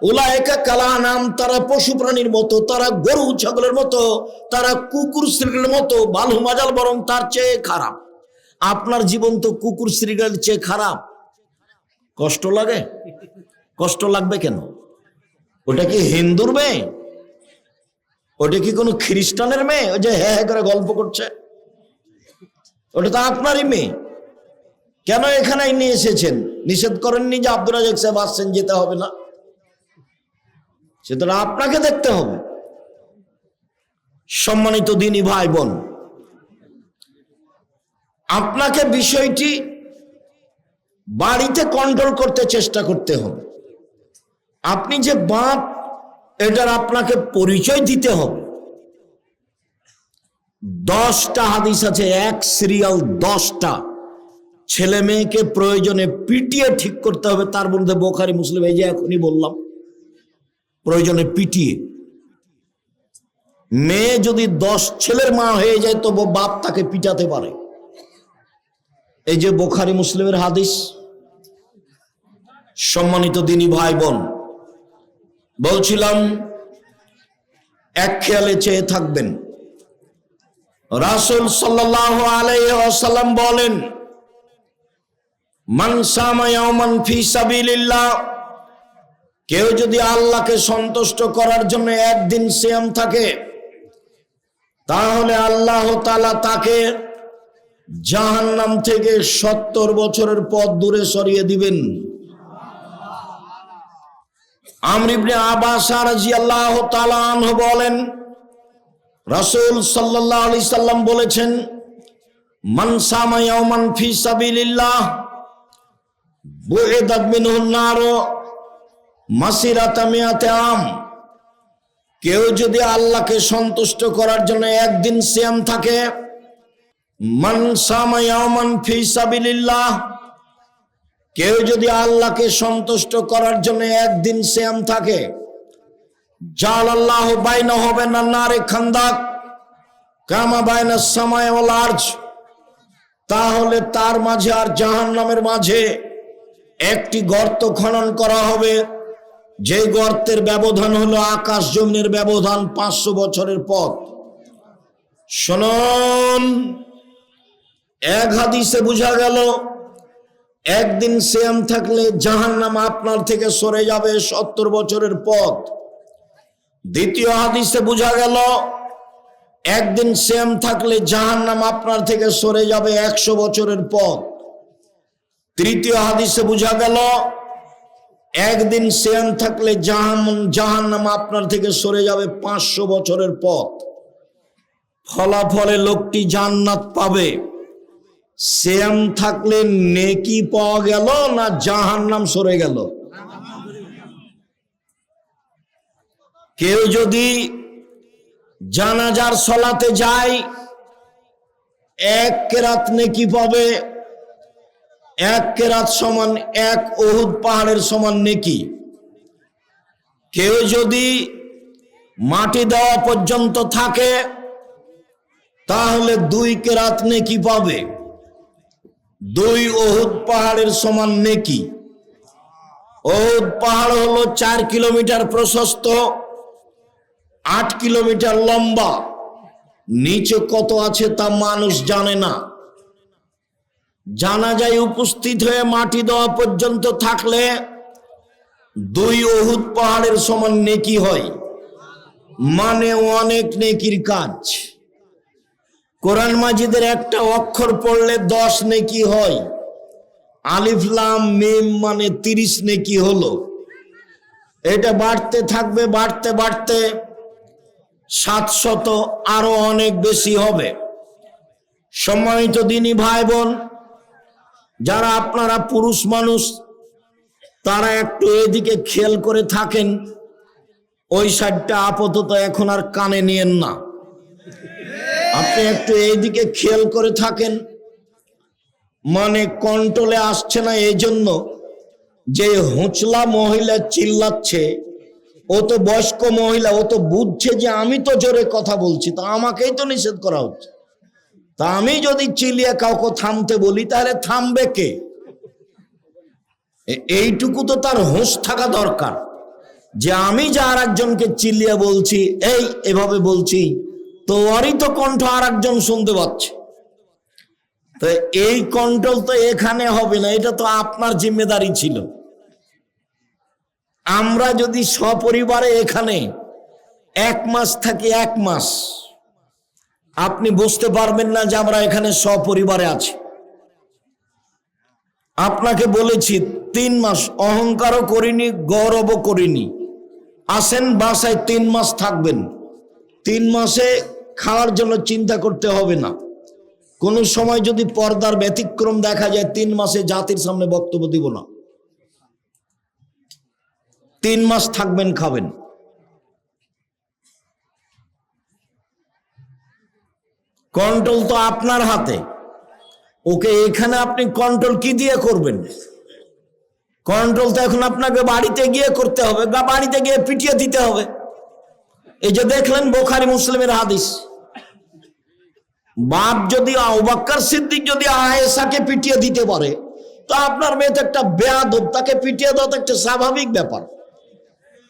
S1: উলায়েকা কালানাম, তারা পশু প্রাণীর মতো, তারা গরু ছাগলের মতো, তারা কুকুর শ্রীগালের মতো, বালু মাজাল বরং তার চেয়ে খারাপ। আপনার জীবন তো কুকুর শ্রীগালের চেয়ে খারাপ। কষ্ট লাগে? কষ্ট লাগবে কেন? ওটা কি হিন্দুর মেয়ে? ওটা কি কোনো খ্রিস্টানের মেয়ে? ওই যে হ্যাঁ হ্যাঁ করে গল্প করছে, ওটা তো আপনারই মেয়ে। কেন এখানে নিয়ে এসেছেন? নিষেধ করেননি যে আব্দুর রাজ্জাক সাহেব আসছেন, যেতে হবে না? সেটা আপনাকে দেখতে হবে। সম্মানিত দিনী ভাই বোন, আপনাকে বিষয়টি বাড়িতে কন্ট্রোল করতে চেষ্টা করতে হবে। আপনি যে বাপ, এটার আপনাকে পরিচয় দিতে হবে। 10টা হাদিস আছে, এক সিরিয়াল 10টা। ছেলে মেয়েকে প্রয়োজনে পিটিয়ে ঠিক করতে হবে, তার মধ্যে বুখারী মুসলিম, এই যে এখনই বললাম, প্রয়োজনে পিটিয়ে। মেয়ে যদি 10 ছেলের মা হয়ে যায় তবু বাপ তাকে পিটাতে পারে। এই যে বুখারী মুসলিমের হাদিস। সম্মানিত দিনী ভাই বোন, বলছিলাম এক খেয়ালে চেয়ে থাকবেন। রাসূল সাল্লাল্লাহু আলাইহি ওয়াসাল্লাম বলেন, মান সামা ইয়াওমান ফি সাবিলিল্লাহ, কেউ যদি আল্লাহকে সন্তুষ্ট করার জন্য একদিন সিয়াম থাকে, তাহলে আল্লাহ তাআলা তাকে জাহান্নাম থেকে 70 বছরের পথ দূরে সরিয়ে দিবেন। আমর ইবনে আব্বাস রাদিয়াল্লাহু তাআলা আনহু বলেন, রাসূল সাল্লাল্লাহু আলাইহি সাল্লাম বলেছেন, মান সামা ইয়াওমান ফি সাবিলিল্লাহ বুইদাত মিনহুন নার মাসিরাতা মিয়াতে আম, কেউ যদি আল্লাহকে সন্তুষ্ট করার জন্য একদিন সিয়াম থাকে, মান সামা ইয়াওমান ফি সাবিলিল্লাহ, কেউ যদি আল্লাহকে সন্তুষ্ট করার জন্য একদিন সিয়াম থাকে, জাআলাল্লাহু বাইনাহু ওয়া বাইনান নারি খান্দাক কামা বাইনাস সামাই ওয়াল আরজ, তাহলে তার মাঝে আর জাহান্নামের মাঝে একটি গর্ত খনন করা হবে, যে গর্তের ব্যবধান হলো আকাশ জমিনের ব্যবধান, 500 বছরের পথ। শুনুন, এক হাদিসে বোঝা গেল একদিন সিয়াম থাকলে জাহান্নাম আপনার থেকে সরে যাবে 70 বছরের পথ। দ্বিতীয় হাদিসে বোঝা গেল একদিন সিয়াম থাকলে জাহান্নাম আপনার থেকে সরে যাবে 100 বছরের পথ। তৃতীয় হাদিসে বোঝা গেল একদিন সিয়াম থাকলে জাহান্নাম আপনার থেকে সরে যাবে 500 বছরের পথ। ফলাফলে লোকটি জান্নাত পাবে। সিয়াম থাকলে নেকি পাওয়া গেল না জাহান্নাম সরে গেল? কেউ যদি জানাজার সালাতে যায় 1 কেরাত নেকি পাবে, 1 কেরাত সমান 1 উহুদ পাহাড়ের সমান নেকি। কেউ যদি মাটি দেওয়া পর্যন্ত থাকে তাহলে 2 কেরাত নেকি পাবে, 2 উহুদ পাহাড়ের সমান নেকি। উহুদ পাহাড় হলো 4 কিলোমিটার প্রশস্ত, 8 কিলোমিটার লম্বা। নিচে কত আছে তা মানুষ জানে না। জানাজায় উপস্থিত হয়ে মাটি দেওয়া পর্যন্ত থাকলে 2 উহুদ পাহাড়ের সমান নেকি হয়, মানে অনেক নেকির কাজ। কোরআন মাজিদের একটা অক্ষর পড়লে 10 নেকি হয়। আলিফ লাম মিম মানে 30 নেকি হলো। এটা বাড়তে থাকবে, বাড়তে বাড়তে 700 আরো অনেক বেশি হবে। সম্মানিত দিনী ভাই বোন, যারা আপনারা পুরুষ মানুষ তারা একটু এদিকে খেয়াল করে থাকেন। ওই সাইডটা আপাতত এখন আর কানে নিয়েন না, আপনি একটু এইদিকে খেয়াল করে থাকেন। মানে কন্ট্রোলে আসছে না এই জন্য যে হুঁচলা মহিলা চিল্লাচ্ছে, ও তো বয়স্ক মহিলা, ও তো বুঝছে যে আমি তো জোরে কথা বলছি, তা আমাকেই তো নিষেধ করা হচ্ছে। তা আমি যদি চিল্লিয়ে কাউকে থামতে বলি তাহলে থামবে কে? এইটুকু তো তার হুঁশ থাকা দরকার যে আমি যে আর একজনকে চিল্লিয়ে বলছি, এই এভাবে বলছি, তো ওরই তো কণ্ঠ আর একজন শুনতে পাচ্ছে। তো এই কন্ট্রোল তো এখানে হবে না, এটা তো আপনার জিম্মেদারি ছিল। আমরা যদি সপরিবারে এখানে 1 মাস থাকি, 1 মাস, আপনি বুঝতে পারবেন না যে আমরা এখানে সপরিবারে আছি। আপনাকে বলেছি 3 মাস অহংকারও করিনি, গৌরবও করিনি। আসেন বাসায় 3 মাস থাকবেন। 3 মাসে খাওয়ার জন্য চিন্তা করতে হবে না। কোনো সময় যদি পর্দার ব্যতিক্রম দেখা যায় 3 মাসে জাতির সামনে বক্তব্য দিব না। 3 মাস থাকবেন, খাবেন। কন্ট্রোল তো আপনার হাতে। ওকে এখানে আপনি কন্ট্রোল কি দিয়ে করবেন? কন্ট্রোল তো এখন আপনাকে বাড়িতে গিয়ে করতে হবে, বা বাড়িতে গিয়ে পিটিয়ে দিতে হবে। এই যে দেখলেন বুখারী মুসলিমের হাদিস, বাপ যদি আবু বকর সিদ্দিক যদি আয়েশাকে পিটিয়ে দিতে পারে, তো আপনার মেয়ে তো একটা বেয়াদব, তাকে পিটিয়ে দেওয়া তো একটা স্বাভাবিক ব্যাপার।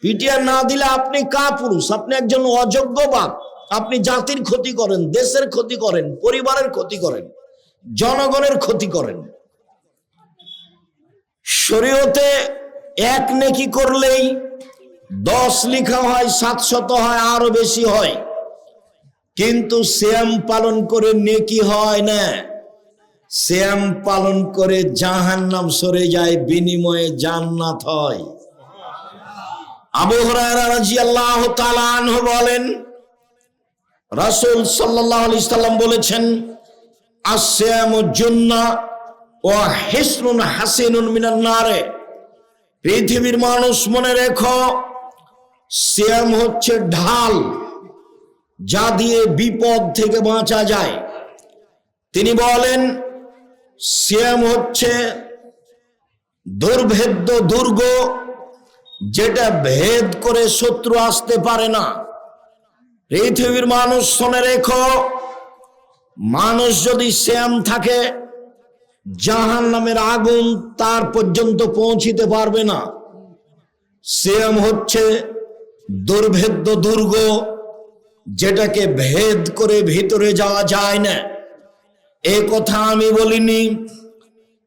S1: পিটিয়ে না দিলে আপনি কাপুরুষ, আপনি একজন অযোগ্য বাপ। আপনি জাতির ক্ষতি করেন, দেশের ক্ষতি করেন, পরিবারের ক্ষতি করেন, জনগণের ক্ষতি করেন। শরীয়তে 1 নেকি করলেই 10 লেখা হয়, 700 হয়, আরো বেশি হয়। কিন্তু সিয়াম পালন করে নেকি হয় না। সিয়াম পালন করে জাহান্নাম সরে যায়, বিনিময়ে জান্নাত হয়। আবু হুরায়রা রাদিয়াল্লাহু তাআলা আনহু বলেন, রাসূল সাল্লাল্লাহু আলাইহি সাল্লাম বলেছেন, আসিয়ামু জুন্নাহ ওয়া হিসনুন হাসিনুন মিনান নারে। পৃথিবীর মানুষ মনে রেখো, সিয়াম হচ্ছে ঢাল, যা দিয়ে বিপদ থেকে বাঁচা যায়। তিনি বলেন, সিয়াম হচ্ছে দুর্ভেদ্য দুর্গ, যেটা ভেদ করে শত্রু আসতে পারে না। পৃথিবীর মানুষ শুনে রেখো, মানুষ যদি সিয়াম থাকে, জাহান্নামের আগুন তার পর্যন্ত পৌঁছিতে পারবে না। সিয়াম হচ্ছে দুর্ভেদ্য দুর্গ, যেটাকে ভেদ করে ভিতরে যাওয়া যায় না। এই কথা আমি বলিনি,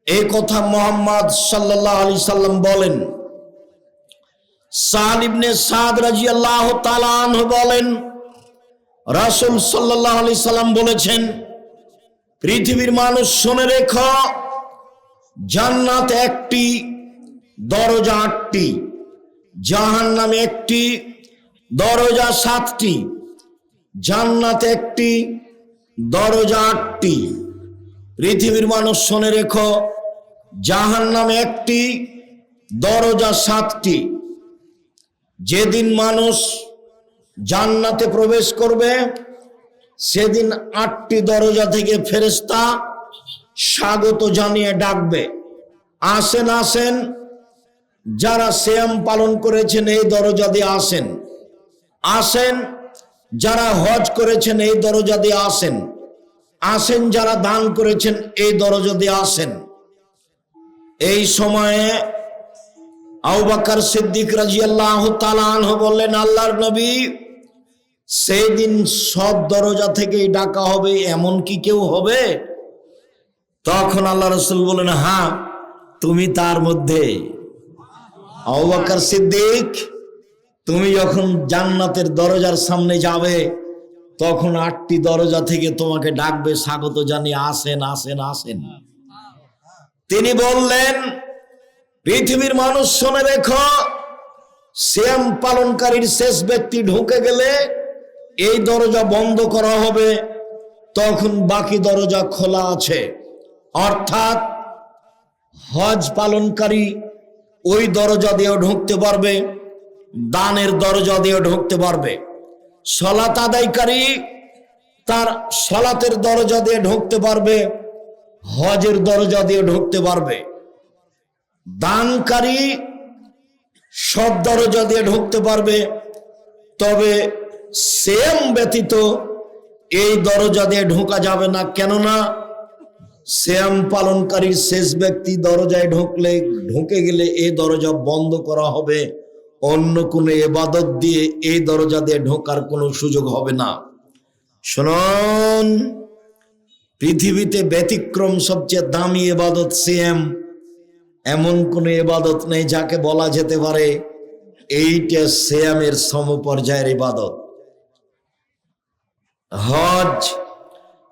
S1: এই কথা মুহাম্মদ সাল্লাল্লাহু আলাইহি সাল্লাম বলেন। সাদ ইবনে সাদ রাদিয়াল্লাহু তাআলা আনহু বলেন, রাসূল সাল্লাল্লাহু আলাইহি সাল্লাম বলেছেন, পৃথিবীর মানুষ শুনে রেখো, জান্নাত একটি, দরজা 8টি, জাহান্নাম একটি, দরজা 7টি। জান্নাত একটি, দরজা 8টি। পৃথিবীর মানুষ শুনে রেখো, জাহান্নাম একটি, দরজা 7টি। যেদিন মানুষ জান্নাতে প্রবেশ করবে, সেদিন 8টি দরজা থেকে ফেরেশতা স্বাগত জানিয়ে ডাকবে, আসেন আসেন, যারা সিয়াম পালন করেছেন এই দরজা দিয়ে আসেন। আসেন যারা হজ করেছেন এই দরজা দিয়ে আসেন। আসেন যারা দান করেছেন এই দরজা দিয়ে আসেন। এই সময়ে আবু বকর সিদ্দিক রাদিয়াল্লাহু তাআলা আনহু বললেন, আল্লাহর নবী, সেই দিন সব দরজা থেকেই ডাকা হবে, এমন কি কেউ হবে? তখন আল্লাহ রাসূল বলেন, হ্যাঁ, তুমি তার মধ্যে। আবু বকর সিদ্দিক, তুমি যখন জান্নাতের দরজার সামনে যাবে, তখন 8টি দরজা থেকে তোমাকে ডাকবে, স্বাগত জানিয়ে আসেন আসেন আসেন। তিনি বললেন, পৃথিবীর মানুষ শুনে রেখো, সিয়াম পালনকারীর শেষ ব্যক্তি ঢুকে গেলে এই দরজা বন্ধ করা হবে, তখন বাকি দরজা খোলা আছে। অর্থাৎ হজ পালনকারী ওই দরজা দিয়েও ঢুকতে পারবে, দানের দরজা দিয়েও ঢুকতে পারবে। সালাত আদায়কারী তার সালাতের দরজা দিয়ে ঢুকতে পারবে, হজের দরজা দিয়ে ঢুকতে পারবে। দানকারী সব দরজা দিয়ে ঢুকতে পারবে, তবে সিয়াম ব্যতীত এই দরজা দিয়ে ঢোকা যাবে না। কেননা সিয়াম পালনকারীর শেষ ব্যক্তি দরজায় ঢুকে গেলে এই দরজা বন্ধ করা হবে, অন্য কোনো ইবাদত দিয়ে এই দরজা দিয়ে ঢোকার কোনো সুযোগ হবে না। শুনুন, পৃথিবীতে ব্যতিক্রম সবচেয়ে দামি ইবাদত সিয়াম। এমন কোন ইবাদত নেই যাকে বলা যেতে পারে এইটা সিয়ামের সমপর্যায়ের ইবাদত। হজ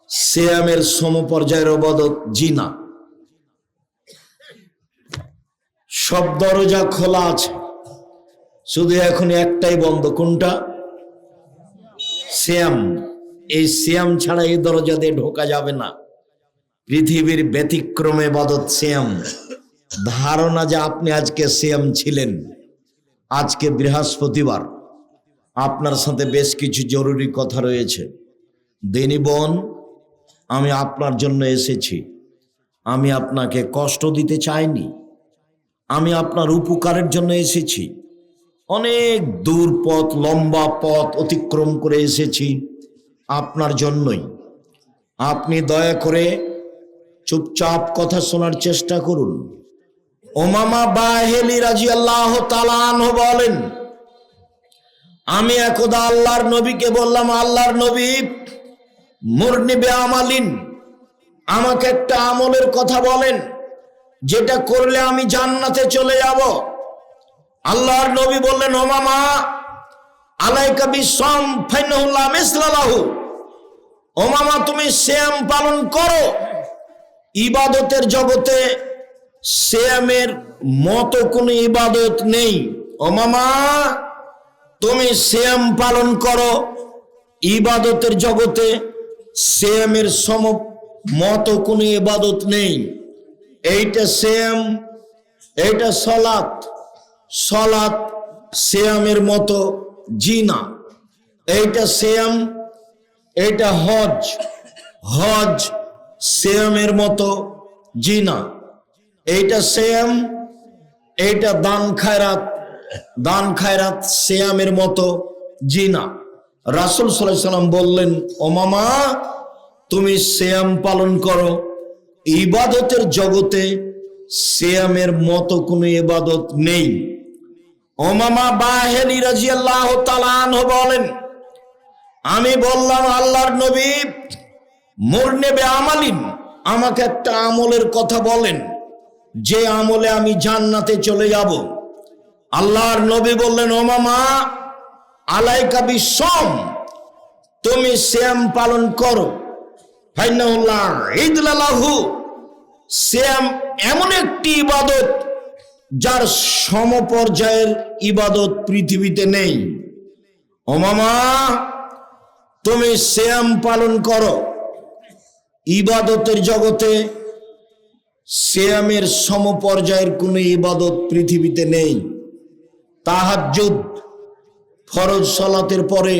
S1: সিয়ামের সমপর্যায়ের ইবাদত জি না। সব দরজা খোলা আছে, শুধু এখন একটাই বন্ধ। কোনটা? সিয়াম। এই সিয়াম ছাড়া এই দরজা দিয়ে ঢোকা যাবে না। পৃথিবীর ব্যতিক্রমে ইবাদত সিয়াম। ধারণা যে আপনি আজকে সিয়াম ছিলেন, আজকে বৃহস্পতিবার, আপনার সাথে বেশ কিছু জরুরি কথা রয়েছে। দিনী বোন, আমি আপনার জন্য এসেছি। আমি আপনাকে কষ্ট দিতে চাইনি, আমি আপনার উপকারের জন্য এসেছি। অনেক দূর পথ, লম্বা পথ অতিক্রম করে এসেছি আপনার জন্যই। আপনি দয়া করে চুপচাপ কথা শোনার চেষ্টা করুন। উমামা বাহিলি রাদিয়াল্লাহু তাআলা আনহু বলেন, আমি একদা আল্লাহর নবীকে বললাম, আল্লাহর নবী, মুরনি বিআমালিন, আমাকে একটা আমলের কথা বলেন যেটা করলে আমি জান্নাতে চলে যাব। আল্লাহর নবী বললেন, উমামা, আলাইকা বিসসাম ফাইন্নাহু লা মিসলা লাহু। উমামা, তুমি সিয়াম পালন করো। ইবাদতের জগতে সিয়ামের মতো কোনো ইবাদত নেই। উমামা, তুমি সিয়াম পালন করো। ইবাদতের জগতে সিয়ামের সম মতো কোনো ইবাদত নেই। এইটা সিয়াম, এইটা সালাত। সালাত সিয়ামের মতো জি না। এইটা সিয়াম, এইটা হজ। হজ সিয়ামের মতো জি না। এইটা সিয়াম, এইটা দান খায়রাত। দান খায়রাত সিয়ামের মতো জি না। রাসূল সাল্লাল্লাহু আলাইহি সাল্লাম বললেন, উমামা, তুমি সিয়াম পালন করো। ইবাদতের জগতে সিয়ামের মতো কোনো ইবাদত নেই। উমামা বাহিলি রাদিয়াল্লাহু তাআলা আনহু বলেন, আমি বললাম, আল্লাহর নবী, মুরনি বিআমালিন, আমাকে একটা আমলের কথা বলেন যে আমলে আমি জান্নাতে চলে যাব। আল্লাহর নবী বললেন, উমামা, আলাইকা বিসসাম, তুমি সিয়াম পালন করো। ফাইন্নাহু লা ইদলা লাহু, সিয়াম এমন একটি ইবাদত যার সমপর্যায়ের ইবাদত পৃথিবীতে নেই। উমামা, তুমি সিয়াম পালন করো। ইবাদতের জগতে সিয়ামের সমপর্যায়ের কোনো ইবাদত পৃথিবীতে নেই। তাহাজ্জুদ, ফরজ সালাতের পরে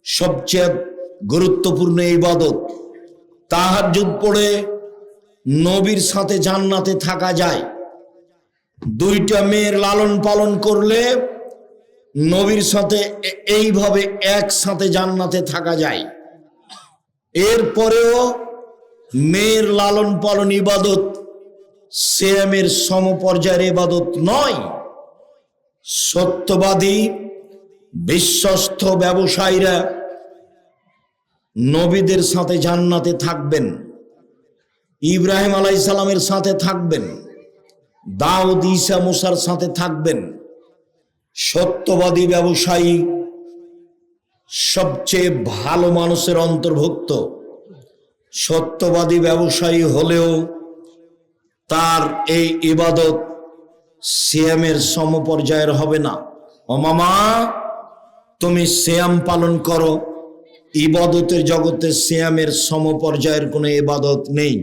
S1: সবচেয়ে গুরুত্বপূর্ণ ইবাদত। তাহাজ্জুদ পড়ে নবীর সাথে জান্নাতে থাকা যায়। দুইটা মেয়ের লালন পালন করলে নবীর সাথে এইভাবে একসাথে জান্নাতে থাকা যায়। এরপরেও মেয়ের লালন পালন ইবাদত সিয়ামের সমপর্যায়ের ইবাদত নয়। সত্যবাদী বিশ্বস্ত ব্যবসায়ীরা নবীদের সাথে জান্নাতে থাকবেন, ইব্রাহিম আলাইহিস সালামের সাথে থাকবেন, দাউদ, ঈসা, মুসার সাথে থাকবেন। সত্যবাদী ব্যবসায়ী সবচেয়ে ভালো মানুষের অন্তর্ভুক্ত। সত্যবাদী ব্যবসায়ী হলেও তার এই ইবাদত সিয়ামের সমপর্যায়ের হবে না। উমামা, তুমি সিয়াম পালন করো। ইবাদতের জগতে সিয়ামের সমপর্যায়ের কোনো ইবাদত নেই।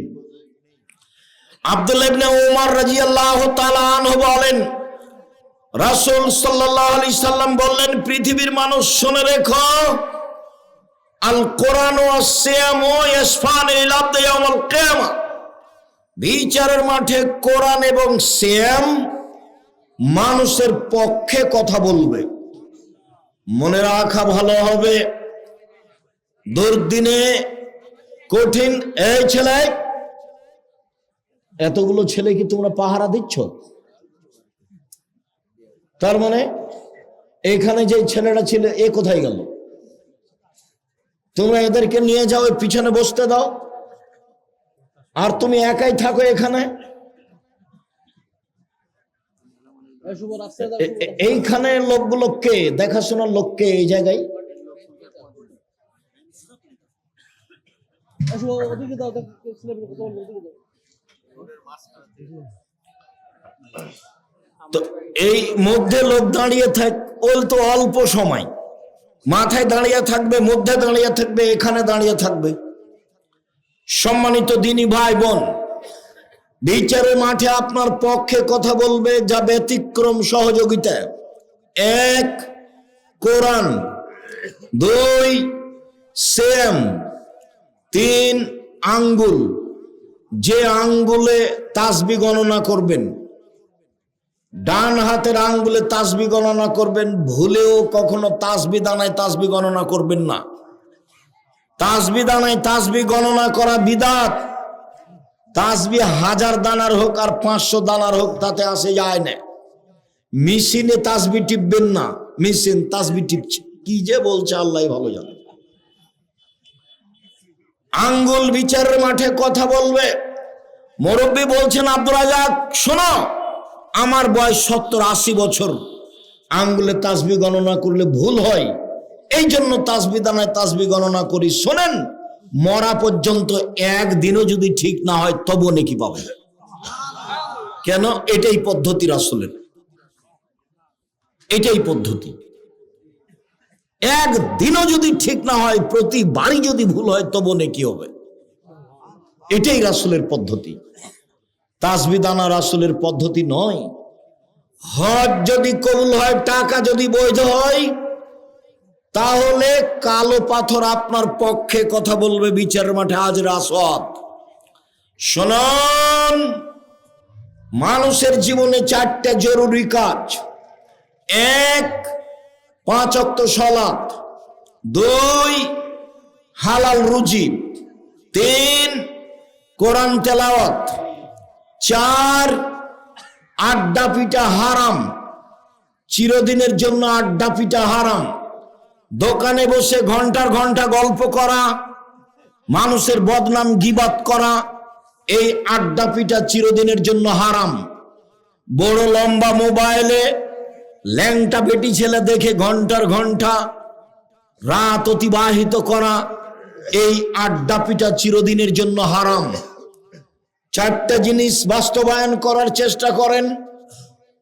S1: আব্দুল্লাহ ইবনে উমর রাদিয়াল্লাহু তাআলা আনহু বলেন, রাসূল সাল্লাল্লাহু আলাইহি সাল্লাম বললেন, পৃথিবীর মানুষ শুনে রেখো, আল কোরআন ওয়াস সিয়ামু ইয়াশফা'আন লিল আবদি ইয়াওমাল কিয়ামা। বিচারের মাঠে কোরআন এবং সিয়াম মানুষের পক্ষে কথা বলবে। মনে রাখা ভালো হবে, দুর্দিনে কঠিন। এই ছেলে, এতগুলো ছেলে কি তোমরা পাহারা দিচ্ছ? তার মানে এখানে যে ছেলেটা ছিল এ কোথায় গেল? তোমরা এদেরকে নিয়ে যাও, পিছনে বসতে দাও, আর তুমি একাই থাকো এখানে। এইখানে লোকগুলো কে? দেখাশোনার লোক কে এই জায়গায়? তো এই মধ্যে লোক দাঁড়িয়ে থাক, ওল তো অল্প সময়, মাথায় দাঁড়িয়ে থাকবে, মধ্যে দাঁড়িয়ে থাকবে, এখানে দাঁড়িয়ে থাকবে। সম্মানিত দিনী ভাই বোন, বিচারের মাঠে আপনার পক্ষে কথা বলবে যা ব্যতিক্রম সহযোগিতা। এক, কোরআন। দুই, সেম। তিন, আঙ্গুল। যে আঙ্গুলে তাসবিহ গণনা করবেন, ডান হাতের আঙ্গুলে তাসবিহ গণনা করবেন, ভুলেও কখনো তাসবিহ দানায় তাসবিহ গণনা করবেন না। তাসবিহ দানায় তাসবিহ গণনা করা বিদআত। তাসবিহ 1000 দানার হোক আর 500 দানার হোক, তাতে আসে যায় না। মেশিনে তাসবিহ টিপবেন না, মেশিন তাসবিহ টিপছে, কি যে বলছে আল্লাহ ভালো জানে। আঙ্গুল বিচারের মাঠে কথা বলবে। মুরব্বী বলছেন, আব্দুর রাজাক শোনো, আমার বয়স 70-80 বছর, আঙ্গুলে তাসবিহ গণনা করলে ভুল হয়, এই জন্য তাসবিহ দানায় তাসবিহ গণনা করি। শোনেন, মরা পর্যন্ত একদিনও যদি ঠিক না হয় তবু নেকি পাবেন। কেন? এটাই পদ্ধতি রাসূলের, এটাই পদ্ধতি। একদিনও যদি ঠিক না হয়, প্রতিবারই যদি ভুল হয় তবু নেকি হবে। এটাই রাসূলের পদ্ধতি। তাসবিহ দানা রাসূলের পদ্ধতি নয়। হজ যদি কবুল হয়, টাকা যদি বৈধ হয়, তাহলে কালো পাথর আপনার পক্ষে কথা বলবে বিচারের মাঠে, হাজরে আসওয়াদ। শুনুন, মানুষের জীবনে 4টা জরুরি কাজ। 1, 5 ওয়াক্ত সালাত। 2, হালাল রুজি। 3, কোরআন তেলাওয়াত। 4, আড্ডা পিটা হারাম, চিরদিনের জন্য আড্ডা পিটা হারাম। দোকানে বসে ঘন্টার ঘন্টা গল্প করা, মানুষের বদনাম গীবাত করা, এই আড্ডা পিটা চিরদিনের জন্য হারাম। বড় লম্বা মোবাইলে ল্যাংটা বেটি ছেলে দেখে ঘন্টার ঘন্টা রাত অতিবাহিত করা, এই আড্ডা পিটা চিরদিনের জন্য হারাম। 4টা জিনিস বাস্তবায়ন করার চেষ্টা করেন,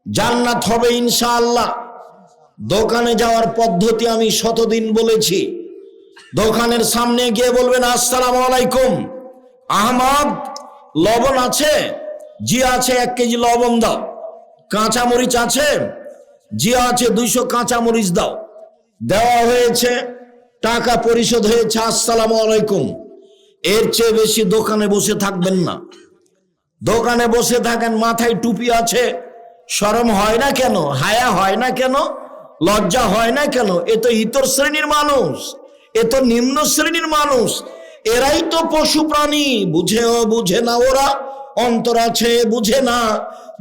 S1: জান্নাত হবে ইনশাআল্লাহ। দোকানে যাওয়ার পদ্ধতি আমি শতদিন বলেছি। দোকানের সামনে গিয়ে বলবেন, আসসালামু আলাইকুম, আহমদ লবণ আছে? জি আছে, 1 কেজি লবণ দাও। কাঁচামরিচ আছে? জি আছে, 200 কাঁচামরিচ দাও। দেওয়া হয়েছে, টাকা পরিশোধ হয়েছে, আসসালামু আলাইকুম। এর চেয়ে বেশি দোকানে বসে থাকবেন না। দোকানে বসে থাকেন, মাথায় টুপি আছে, শরম হয় না কেন? হায়া হয় না কেন? লজ্জা হয় না কেন? এ তো ইতর শ্রেণীর মানুষ, এ তো নিম্ন শ্রেণীর মানুষ, এরাই তো পশু প্রাণী। বুঝেও বুঝে না ওরা, অন্তর আছে বুঝে না,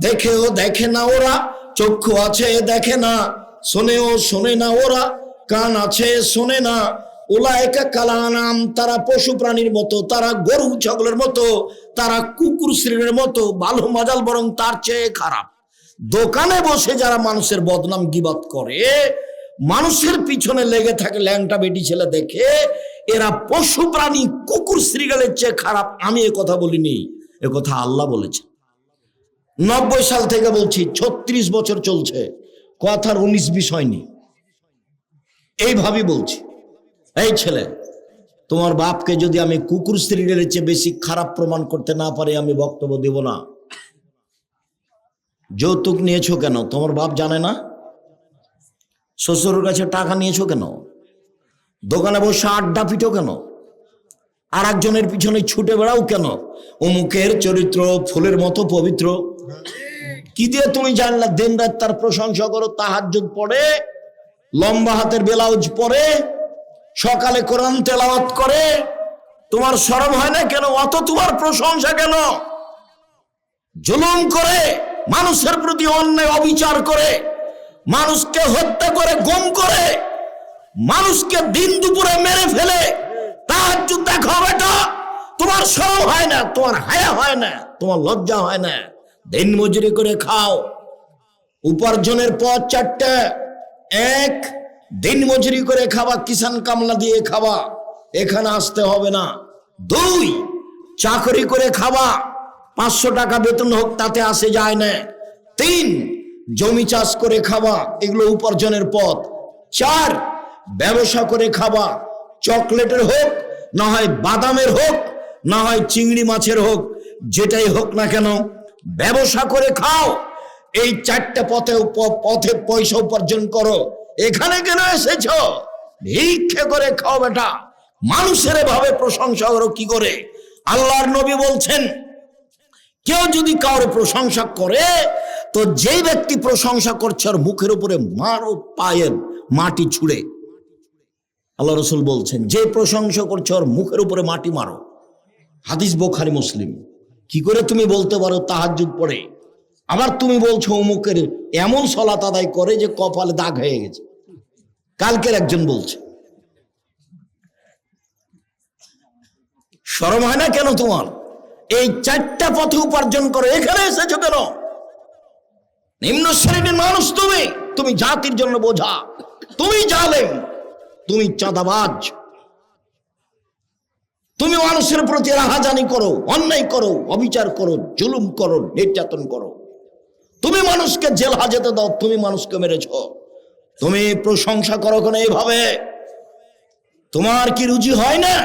S1: দেখেও দেখে না ওরা, চক্ষু আছে দেখে না, শোনেও শোনে না ওরা, কান আছে শোনে না। উলাইকা কালানাম, তারা পশু প্রাণীর মতো, তারা গরু ছাগলের মতো, তারা কুকুর শ্রেণীর মতো, ভালো মাজাল বরং তার চেয়ে খারাপ। দোকানে বসে যারা মানুষের বদনাম গীবাত করে, মানুষের পিছনে লেগে থাকে ল্যাংটা বেটি ছেলে দেখে, এরা পশু প্রাণী কুকুর শ্রীগালের চেয়ে খারাপ। আমি এ কথা বলিনি, এ কথা আল্লাহ বলেছে। 90 সাল থেকে বলছি, 36 বছর চলছে, কথার 19-20 হয়নি, এইভাবেই বলছি। এই ছেলে, তোমার বাপকে যদি আমি কুকুর শ্রীগালের চেয়ে বেশি খারাপ প্রমাণ করতে না পারি, আমি বক্তব্য দেব না। যৌতুক নিয়েছো কেন? তোমার বাপ জানে না? শ্বশুরের কাছে টাকা নিয়েছো কেন? দোকানে বসে আড্ডা পিটো কেন? আর একজনের পিছনে ছুটে বেড়াও কেন? অমুকের চরিত্র ফুলের মতো পবিত্র, কি দিয়ে তুমি জানলা? দিন রাত তার প্রশংসা করো, তাহাজ্জুদ পড়ে, লম্বা হাতের ব্লাউজ পরে, সকালে কোরআন তেলাওয়াত করে, তোমার শরম হয় না কেন? অত তোমার প্রশংসা কেন? জুলুম করে, মানুষের প্রতি অন্যায় অবিচার করে, মানুষকে হত্যা করে, গুম করে, মানুষকে দিন দুপুরে মেরে ফেলে তাহাজ্জুদ দেখো বেটা, তোমার শরম হয় না? তোমার হায়া হয় না? তোমার লজ্জা হয় না? দিন মজুরি করে খাও, উপার্জনের পথ 4টা। 1, দিন মজুরি করে খাওয়া, কিষান কামলা দিয়ে খাওয়া, এখানে আসতে হবে না। 2, চাকরি করে খাওয়া, 500 টাকা বেতন হোক, তাতে আসে যায় না। 3 জমি চাষ করে খাওয়া, এগুলো উপার্জনের পথ। 4 ব্যবসা করে খাওয়া, চকলেটের হোক, না হয় বাদামের হোক, না হয় চিংড়ি মাছের হোক, যেটাই হোক না কেন ব্যবসা করে খাও। এই 4টা পথে পয়সা উপার্জন করো। এখানে কেন এসেছ? ভিক্ষে করে খাও বেটা। মানুষের ভাবে প্রশংসা করো কি করে? আল্লাহর নবী বলছেন, কেউ যদি কারো প্রশংসা করে তো যেই ব্যক্তি প্রশংসা করছে ওর মুখের উপরে মারো পায়ের মাটি ছুঁড়ে। আল্লাহ রাসূল বলছেন, যে প্রশংসা করছে ওর মুখের উপরে মাটি মারো। হাদিস বুখারী মুসলিম। কি করে তুমি বলতে পারো তাহাজ্জুদ পড়ে, আবার তুমি বলছো অমুকের এমন সালাত আদায় করে যে কপালে দাগ হয়ে গেছে? কালকের একজন বলছে। শরম হয় না কেন তোমার? এই 4টা পথে উপার্জন করো, এখানে এসেছো কেন? নিম্ন শ্রেণীর মানুষ তুমি জাতির জন্য বোঝা, তুমি জালেম, তুমি চাঁদাবাজ, তুমি মানুষের প্রতি রাহাজানি করো, অন্যায় করো, অবিচার করো, জুলুম করো, নির্যাতন করো। তুমি মানুষকে জেল হাজতে দাও, তুমি মানুষকে মেরেছ। তুমি প্রশংসা করো কেন এইভাবে? তোমার কি রুজি হয় না?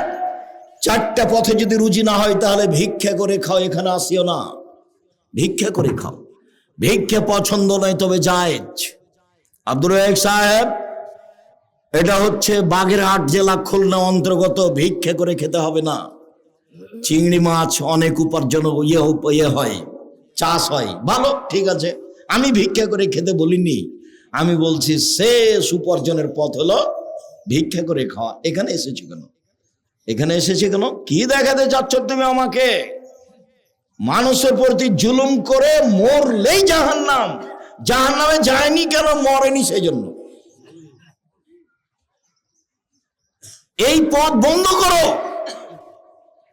S1: 4টা পথে যদি রুজি না হয় তাহলে ভিক্ষা করে খাও, এখানে আসিও না। ভিক্ষা করে খাও। ভিক্ষা পছন্দ নয় তবে জায়েজ। আব্দুর রাজ্জাক সাহেব, এটা হচ্ছে বাগেরহাট জেলা খুলনা অন্তর্গত। ভিক্ষা করে খেতে হবে না। চিংড়ি মাছ অনেক উপার্জন হয়, চাষ হয়, ভালো, ঠিক আছে। আমি ভিক্ষা করে খেতে বলিনি, আমি বলছি শেষ উপার্জনের পথ হলো ভিক্ষা করে খাওয়া। এখানে এসেছি কেন? এখানে এসেছি কেন? কি দেখাতে চাচ্ছ তুমি আমাকে? মানুষের প্রতি জুলুম করে মরলেই জাহান্নাম। জাহান্নামে যায়নি কেন? মরেনি সেই জন্য। এই পথ বন্ধ করো,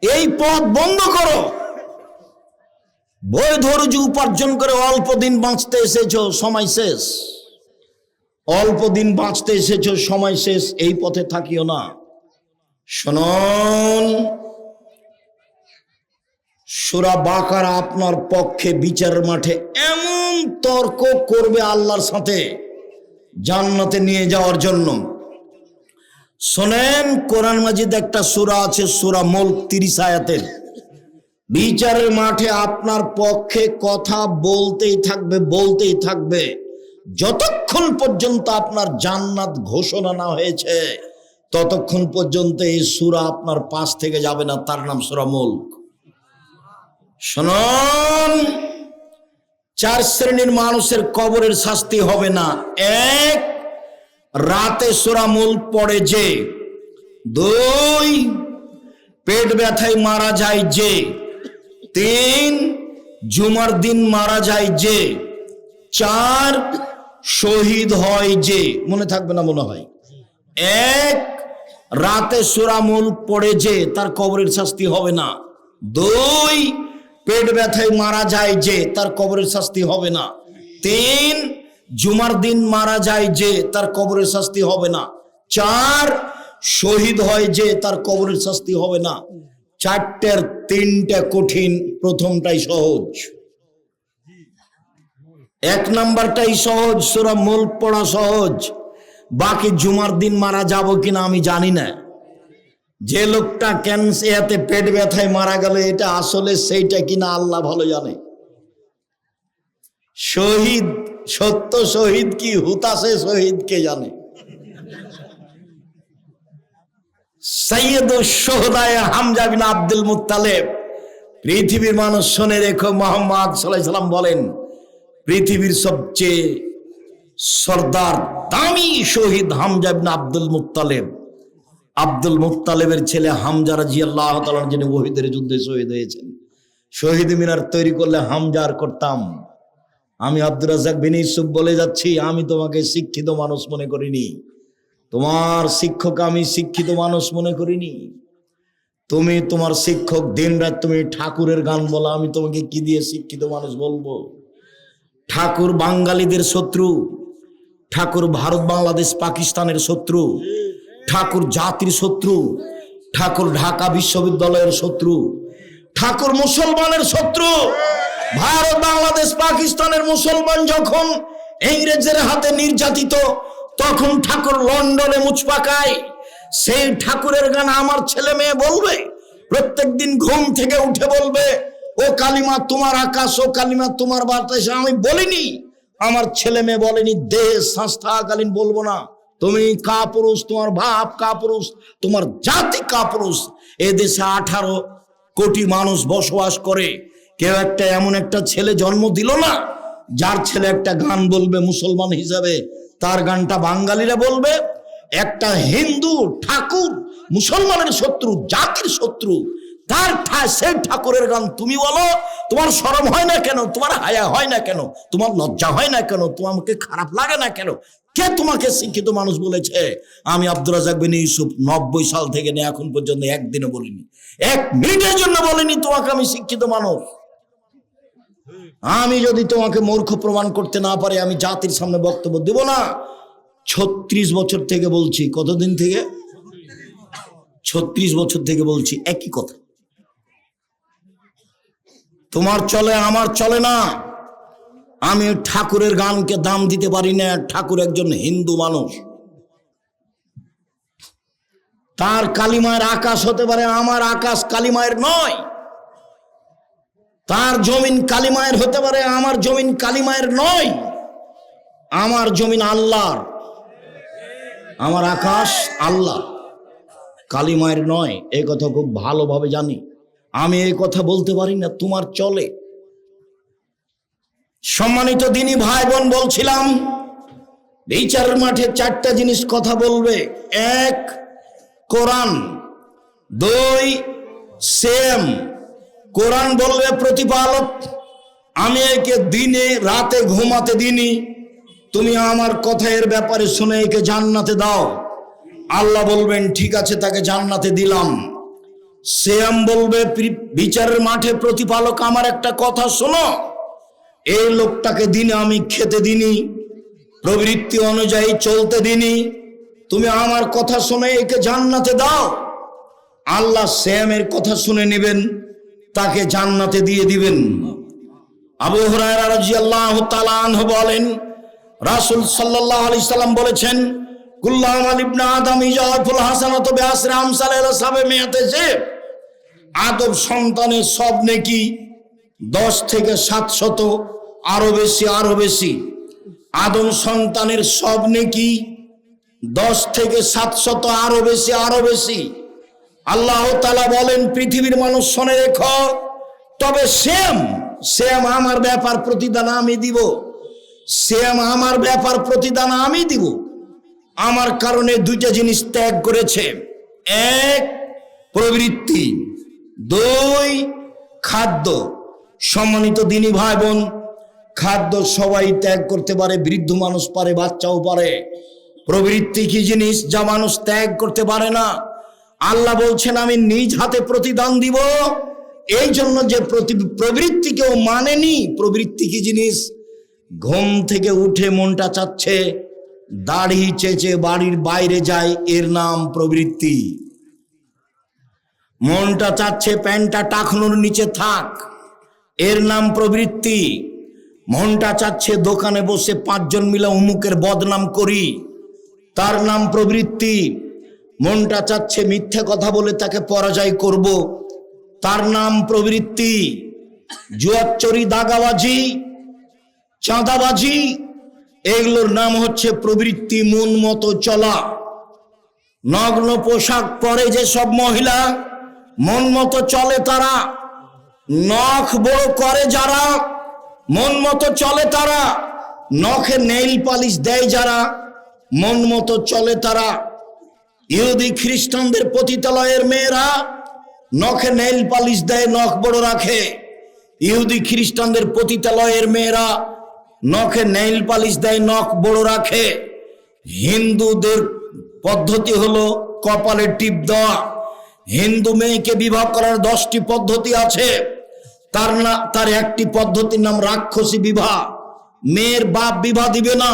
S1: এই পথ বন্ধ করো। বৈধ রুজি উপার্জন করে অল্প দিন বাঁচতে এসেছো, সময় শেষ। অল্প দিন বাঁচতে এসেছো, সময় শেষ। এই পথে থাকিও না। শুনুন, সূরা বাকারা আপনার পক্ষে বিচারের মাঠে এমন তর্ক করবে আল্লাহর সাথে জান্নাতে নিয়ে যাওয়ার জন্য। শোনেন, কোরআন মাজিদ একটা সূরা আছে, সূরা মুলক 30 আয়াতের। বিচারের মাঠে আপনার পক্ষে কথা বলতেই থাকবে যতক্ষণ পর্যন্ত আপনার জান্নাত ঘোষণা না হয়েছে, ততক্ষণ পর্যন্ত এই সূরা আপনার পাশ থেকে যাবে না। তার নাম সূরা মুলক। শুনুন, 4 শ্রেণীর মানুষের কবরের শাস্তি হবে না। 1, রাতে সূরা মুলক পড়ে যে। 2, পেট ব্যথায় মারা যায় যে। 3, জুমার দিন মারা যায় যে। 4, শহীদ হয় যে। মনে থাকবে না মনে হয়? 1, রাতে সূরা মুলক পড়ে যে, তার কবরের শাস্তি হবে না। 2, পেট ব্যথায় মারা যায় যে, তার কবরের শাস্তি হবে না। 3, জুমার দিন মারা যায় যে, তার কবরের শাস্তি হবে না। 4, শহীদ হয় যে, তার কবরের শাস্তি হবে না। 4টের 3টা কঠিন, প্রথমটাই সহজ। 1 নাম্বারটাই সহজ, সূরা মুলক পড়া সহজ। বাকি জুমার দিন মারা যাব কিনা আমি জানি না। যে লোকটা ক্যান্সারে পেট ব্যথায় মারা গেল, এটা আসলে সেইটা কিনা আল্লাহ ভালো জানে। শহীদ, সত্য শহীদ কি হুতাশে শহীদ কে জানে। সাইয়্যিদুশ শুহাদায়ে হামজা বিন আব্দুল মুত্তালিব। পৃথিবীর মানুষ শুনে রেখো, মুহাম্মদ সাল্লাল্লাহু আলাইহি ওয়াসাল্লাম বলেন, পৃথিবীর সবচেয়ে সর্দার দামি শহীদ হামজা বিন আব্দুল মুত্তালিব। আব্দুল মুত্তালিবের ছেলে হামজা রাদিয়াল্লাহু তাআলা, যিনি উহুদের যুদ্ধে শহীদ হয়েছেন। শহীদ মিনার তৈরি করলে হামজার করতাম। আমি আব্দুর রাজ্জাক বিন ইউসুফ বলে যাচ্ছি, আমি তোমাকে শিক্ষিত মানুষ মনে করিনি। তোমার শিক্ষক আমি শিক্ষিত মানুষ মনে করিনি। তুমি তোমার শিক্ষক, দিনরাত তুমি ঠাকুরের গান বলা, আমি তোমাকে কি দিয়ে শিক্ষিত মানুষ বলবো? ঠাকুর বাঙালিদের শত্রু, ঠাকুর ভারত বাংলাদেশ পাকিস্তানের শত্রু, ঠাকুর জাতির শত্রু, ঠাকুর ঢাকা বিশ্ববিদ্যালয়ের শত্রু, ঠাকুর মুসলমানের শত্রু। ভারত, বাংলাদেশ, পাকিস্তানের মুসলমান যখন ইংরেজের হাতে নির্যাতিত, তখন ঠাকুর লন্ডনে মুচ পাকায়। সেই ঠাকুরের গান আমার ছেলে মেয়ে বলবে, প্রত্যেকদিন ঘুম থেকে উঠে বলবে, ও কালিমা তোমার আকাশ, ও কালিমা তোমার বাতাস। আমি বলিনি, আমার ছেলে মেয়ে বলেনি, দেশ সংস্থাকালীন বলবো না, তুমি কাপুরুষ, তোমার বাপ কাপুরুষ, তোমার জাতি কাপুরুষ। এ দেশে 18 কোটি মানুষ বসবাস করে, কেউ একটা এমন একটা ছেলে জন্ম দিল না যার ছেলে একটা গান বলবে মুসলমান হিসাবে, তার গানটা বাঙালিরা বলবে। একটা হিন্দু ঠাকুর মুসলমানের শত্রু, জাতির শত্রু, তার সেই ঠাকুরের গান তুমি বলো, তোমার শরম হয় না কেন? তোমার হায়া হয় না কেন? তোমার লজ্জা হয় না কেন? তোমাকে খারাপ লাগে না কেন? কে তোমাকে শিক্ষিত মানুষ বলেছে? আমি আব্দুর রাজ্জাক বিন ইউসুফ 90 সাল থেকে নিয়ে এখন পর্যন্ত একদিনও বলিনি, 1 মিনিটের জন্য বলিনি তোমাকে আমি শিক্ষিত মানুষ। আমি যদি তোমাকে মূর্খ প্রমাণ করতে না পারি, আমি জাতির সামনে বক্তব্য দেব না। 36 বছর থেকে বলছি। কতদিন থেকে? 36 বছর থেকে বলছি একই কথা। তোমার চলে, আমার চলে না। আমি ঠাকুরের গানকে দাম দিতে পারি না। ঠাকুর একজন হিন্দু মানুষ, তার কালিমায়ের আকাশ হতে পারে, আমার আকাশ কালিমায়ের নয়। তার জমিন কালিমায়ের হতে পারে, আমার জমিন কালিমায়ের নয়। আমার জমিন আল্লাহর, আমার আকাশ আল্লাহ, কালিমায়ের নয়। এই কথা খুব ভালোভাবে জানি। আমি এই কথা বলতে পারি না, তোমার চলে। সম্মানিত দিনী ভাই বোন, বলছিলাম বিচারের মাঠে 4টা জিনিস কথা বলবে। 1 কোরআন, 2 সেম। কোরআন বলবে প্রতিপালক, আমি একে দিনে রাতে ঘুমাতে দিনি, তুমি আমার কথা এর ব্যাপারে শুনে একে জান্নাতে দাও। আল্লাহ বলবেন ঠিক আছে, তাকে জান্নাতে দিলাম। সেম বলবে বিচারের মাঠে প্রতিপালক, আমার একটা কথা শোনো, এই লোকটাকে দিনে আমি খেতে দিনি, প্রবৃত্তি অনুযায়ী চলতে দিনি, তুমি আমার কথা শুনে একে জান্নাতে দাও। আল্লাহ সেমের কথা শুনে নেবেন, তাকে জান্নাতে দিয়ে দিবেন। আবু হুরায়রা রাদিয়াল্লাহু তাআলা আনহু বলেন, রাসূল সাল্লাল্লাহু আলাইহি সাল্লাম বলেছেন, কুল্লু আমাল ইবনে আদম ইয়াফুল হাসানাতু বিআশরি আমসালিহা সাবমিয়াতে যে আদম সন্তানের সব নেকি 10 থেকে 700, আরো বেশি, আরো বেশি। আদম সন্তানের সব নেকি 10 থেকে 700, আরো বেশি, আরো বেশি। আল্লাহ তাআলা বলেন, পৃথিবীর মানুষ শুনে রেখো, তবে সেম আমার ব্যাপার প্রতিদান আমি দিব। সেম আমার ব্যাপার প্রতিদান আমি দিব। আমার কারণে 2টা জিনিস ত্যাগ করেছে। 1 প্রবৃত্তি, 2 খাদ্য। সম্মানিত দিনী ভাই বোন, খাদ্য সবাই ত্যাগ করতে পারে, বৃদ্ধ মানুষ পারে, বাচ্চাও পারে। প্রবৃত্তি কি জিনিস যা মানুষ ত্যাগ করতে পারে না? আল্লাহ বলছেন আমি নিজ হাতে প্রতিদান দিব। এই জন্য যে প্রবৃত্তি কেউ মানেনি। প্রবৃত্তি কি জিনিস? ঘুম থেকে উঠে মনটা চাচ্ছে দাড়ি চেঁচে বাড়ির বাইরে যায়, এর নাম প্রবৃত্তি। মনটা চাচ্ছে প্যান্টটা টাকনুর নিচে থাক, এর নাম প্রবৃত্তি। মনটা চাচ্ছে দোকানে বসে 5 জন মিলে অমুকের বদনাম করি, তার নাম প্রবৃত্তি। মনটা চাচ্ছে মিথ্যে কথা বলে তাকে পরাজয় করব, তার নাম প্রবৃত্তি। জুয়াচুরি, দাগাবাজি, চাঁদাবাজি, এগুলোর নাম হচ্ছে প্রবৃত্তি। মন মতো চলা। নগ্ন পোশাক পরে যে সব মহিলা মন মতো চলে, তারা নখ বড় করে যারা মন মতো চলে, তারা নখে নেইল পালিশ দেয় যারা মন মতো চলে, তারা ইহুদি খ্রিস্টানদের পতিতালয়ের মেয়েরা নখে নেইল পালিশ দেয়, নখ বড় রাখে। ইহুদি খ্রিস্টানদের পতিতালয়ের মেয়েরা নখে নেইল পালিশ দেয়, নখ বড় রাখে। হিন্দুদের পদ্ধতি হলো কপালে টিপ দেওয়া। হিন্দু মেয়েকে বিবাহ করার 10টি পদ্ধতি আছে, তার একটি পদ্ধতির নাম রাক্ষসী বিবাহ। মেয়ের বাপ বিবাহ দিবে না।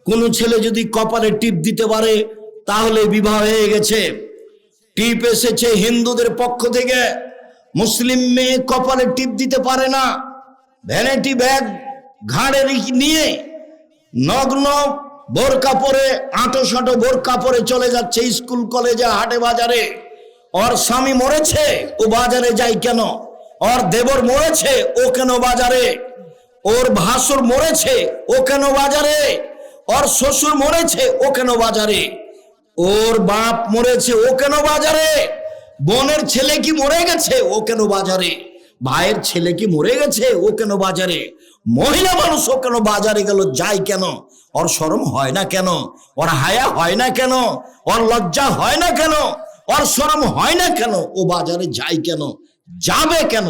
S1: কোন ছেলে যদি কপালে টিপ দিতে পারে তাহলে বিবাহ হয়ে গেছে। টিপ এসেছে হিন্দুদের পক্ষ থেকে। মুসলিম মেয়ে কপালে টিপ দিতে পারে না, ভ্যানিটি ব্যাগ ঘাড়ে নিয়ে নগ্ন বোরকা পরে আঁটো বোরকা পরে চলে যাচ্ছে স্কুল কলেজে হাটে বাজারে। ওর স্বামী মরেছে, ও বাজারে যায় কেন? ওর দেবর মরেছে, ও কেন বাজারে? ওর ভাসুর মরেছে, ও কেন বাজারে? ওর শ্বশুর মরেছে, ও কেন বাজারে? ওর বাপ মরেছে, ও কেন বাজারে? বোনের ছেলে কি মরে গেছে, ও কেন বাজারে? ভাইয়ের ছেলে কি মরে গেছে, ও কেন বাজারে? মহিলা মানুষ ও কেন বাজারে গেল, যায় কেন? ওর শরম হয় না কেন? ওর হায়া হয় না কেন? ওর লজ্জা হয় না কেন? ওর শরম হয় না কেন? ও বাজারে যায় কেন? যাবে কেন?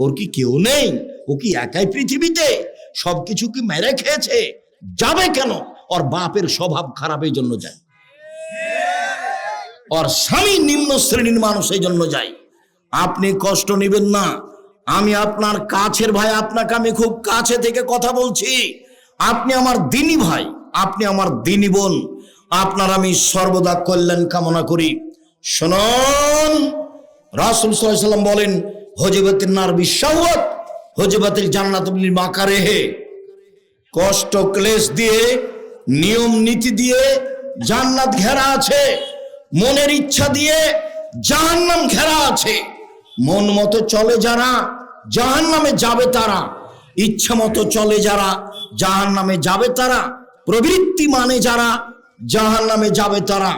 S1: ওর কি কেউ নেই? ও কি একাই পৃথিবীতে? সবকিছু কি মেরে খেয়েছে? যাবে কেন? ওর বাপের স্বভাব খারাপ, এই জন্য যায়। ওর স্বামী নিম্ন শ্রেণীর মানুষ, এই জন্য যায়। আপনি কষ্ট নেবেন না। আমি আপনার কাছের ভাই, আপনাকে আমি খুব কাছে থেকে কথা বলছি। আপনি আমার দিনী ভাই, আপনি আমার দিনী বোন, আপনার আমি সর্বদা কল্যাণ কামনা করি। শুনুন, রাসূল সাল্লাল্লাহু আলাইহি ওয়াসাল্লাম বলেন, হুজিবাতিন নার বিশাওয়াত হুজিবাতিল জান্নাত বিল মাকারিহি। কষ্ট ক্লেশ দিয়ে, নিয়ম নীতি দিয়ে জান্নাত ঘেরা আছে, মনের ইচ্ছা দিয়ে জাহান্নাম ঘেরা আছে। মন মতো চলে যারা, জাহান্নামে যাবে তারা। ইচ্ছা মতো চলে যারা, জাহান্নামে যাবে তারা। প্রবৃত্তি মানে যারা, জাহান্নামে যাবে তারা।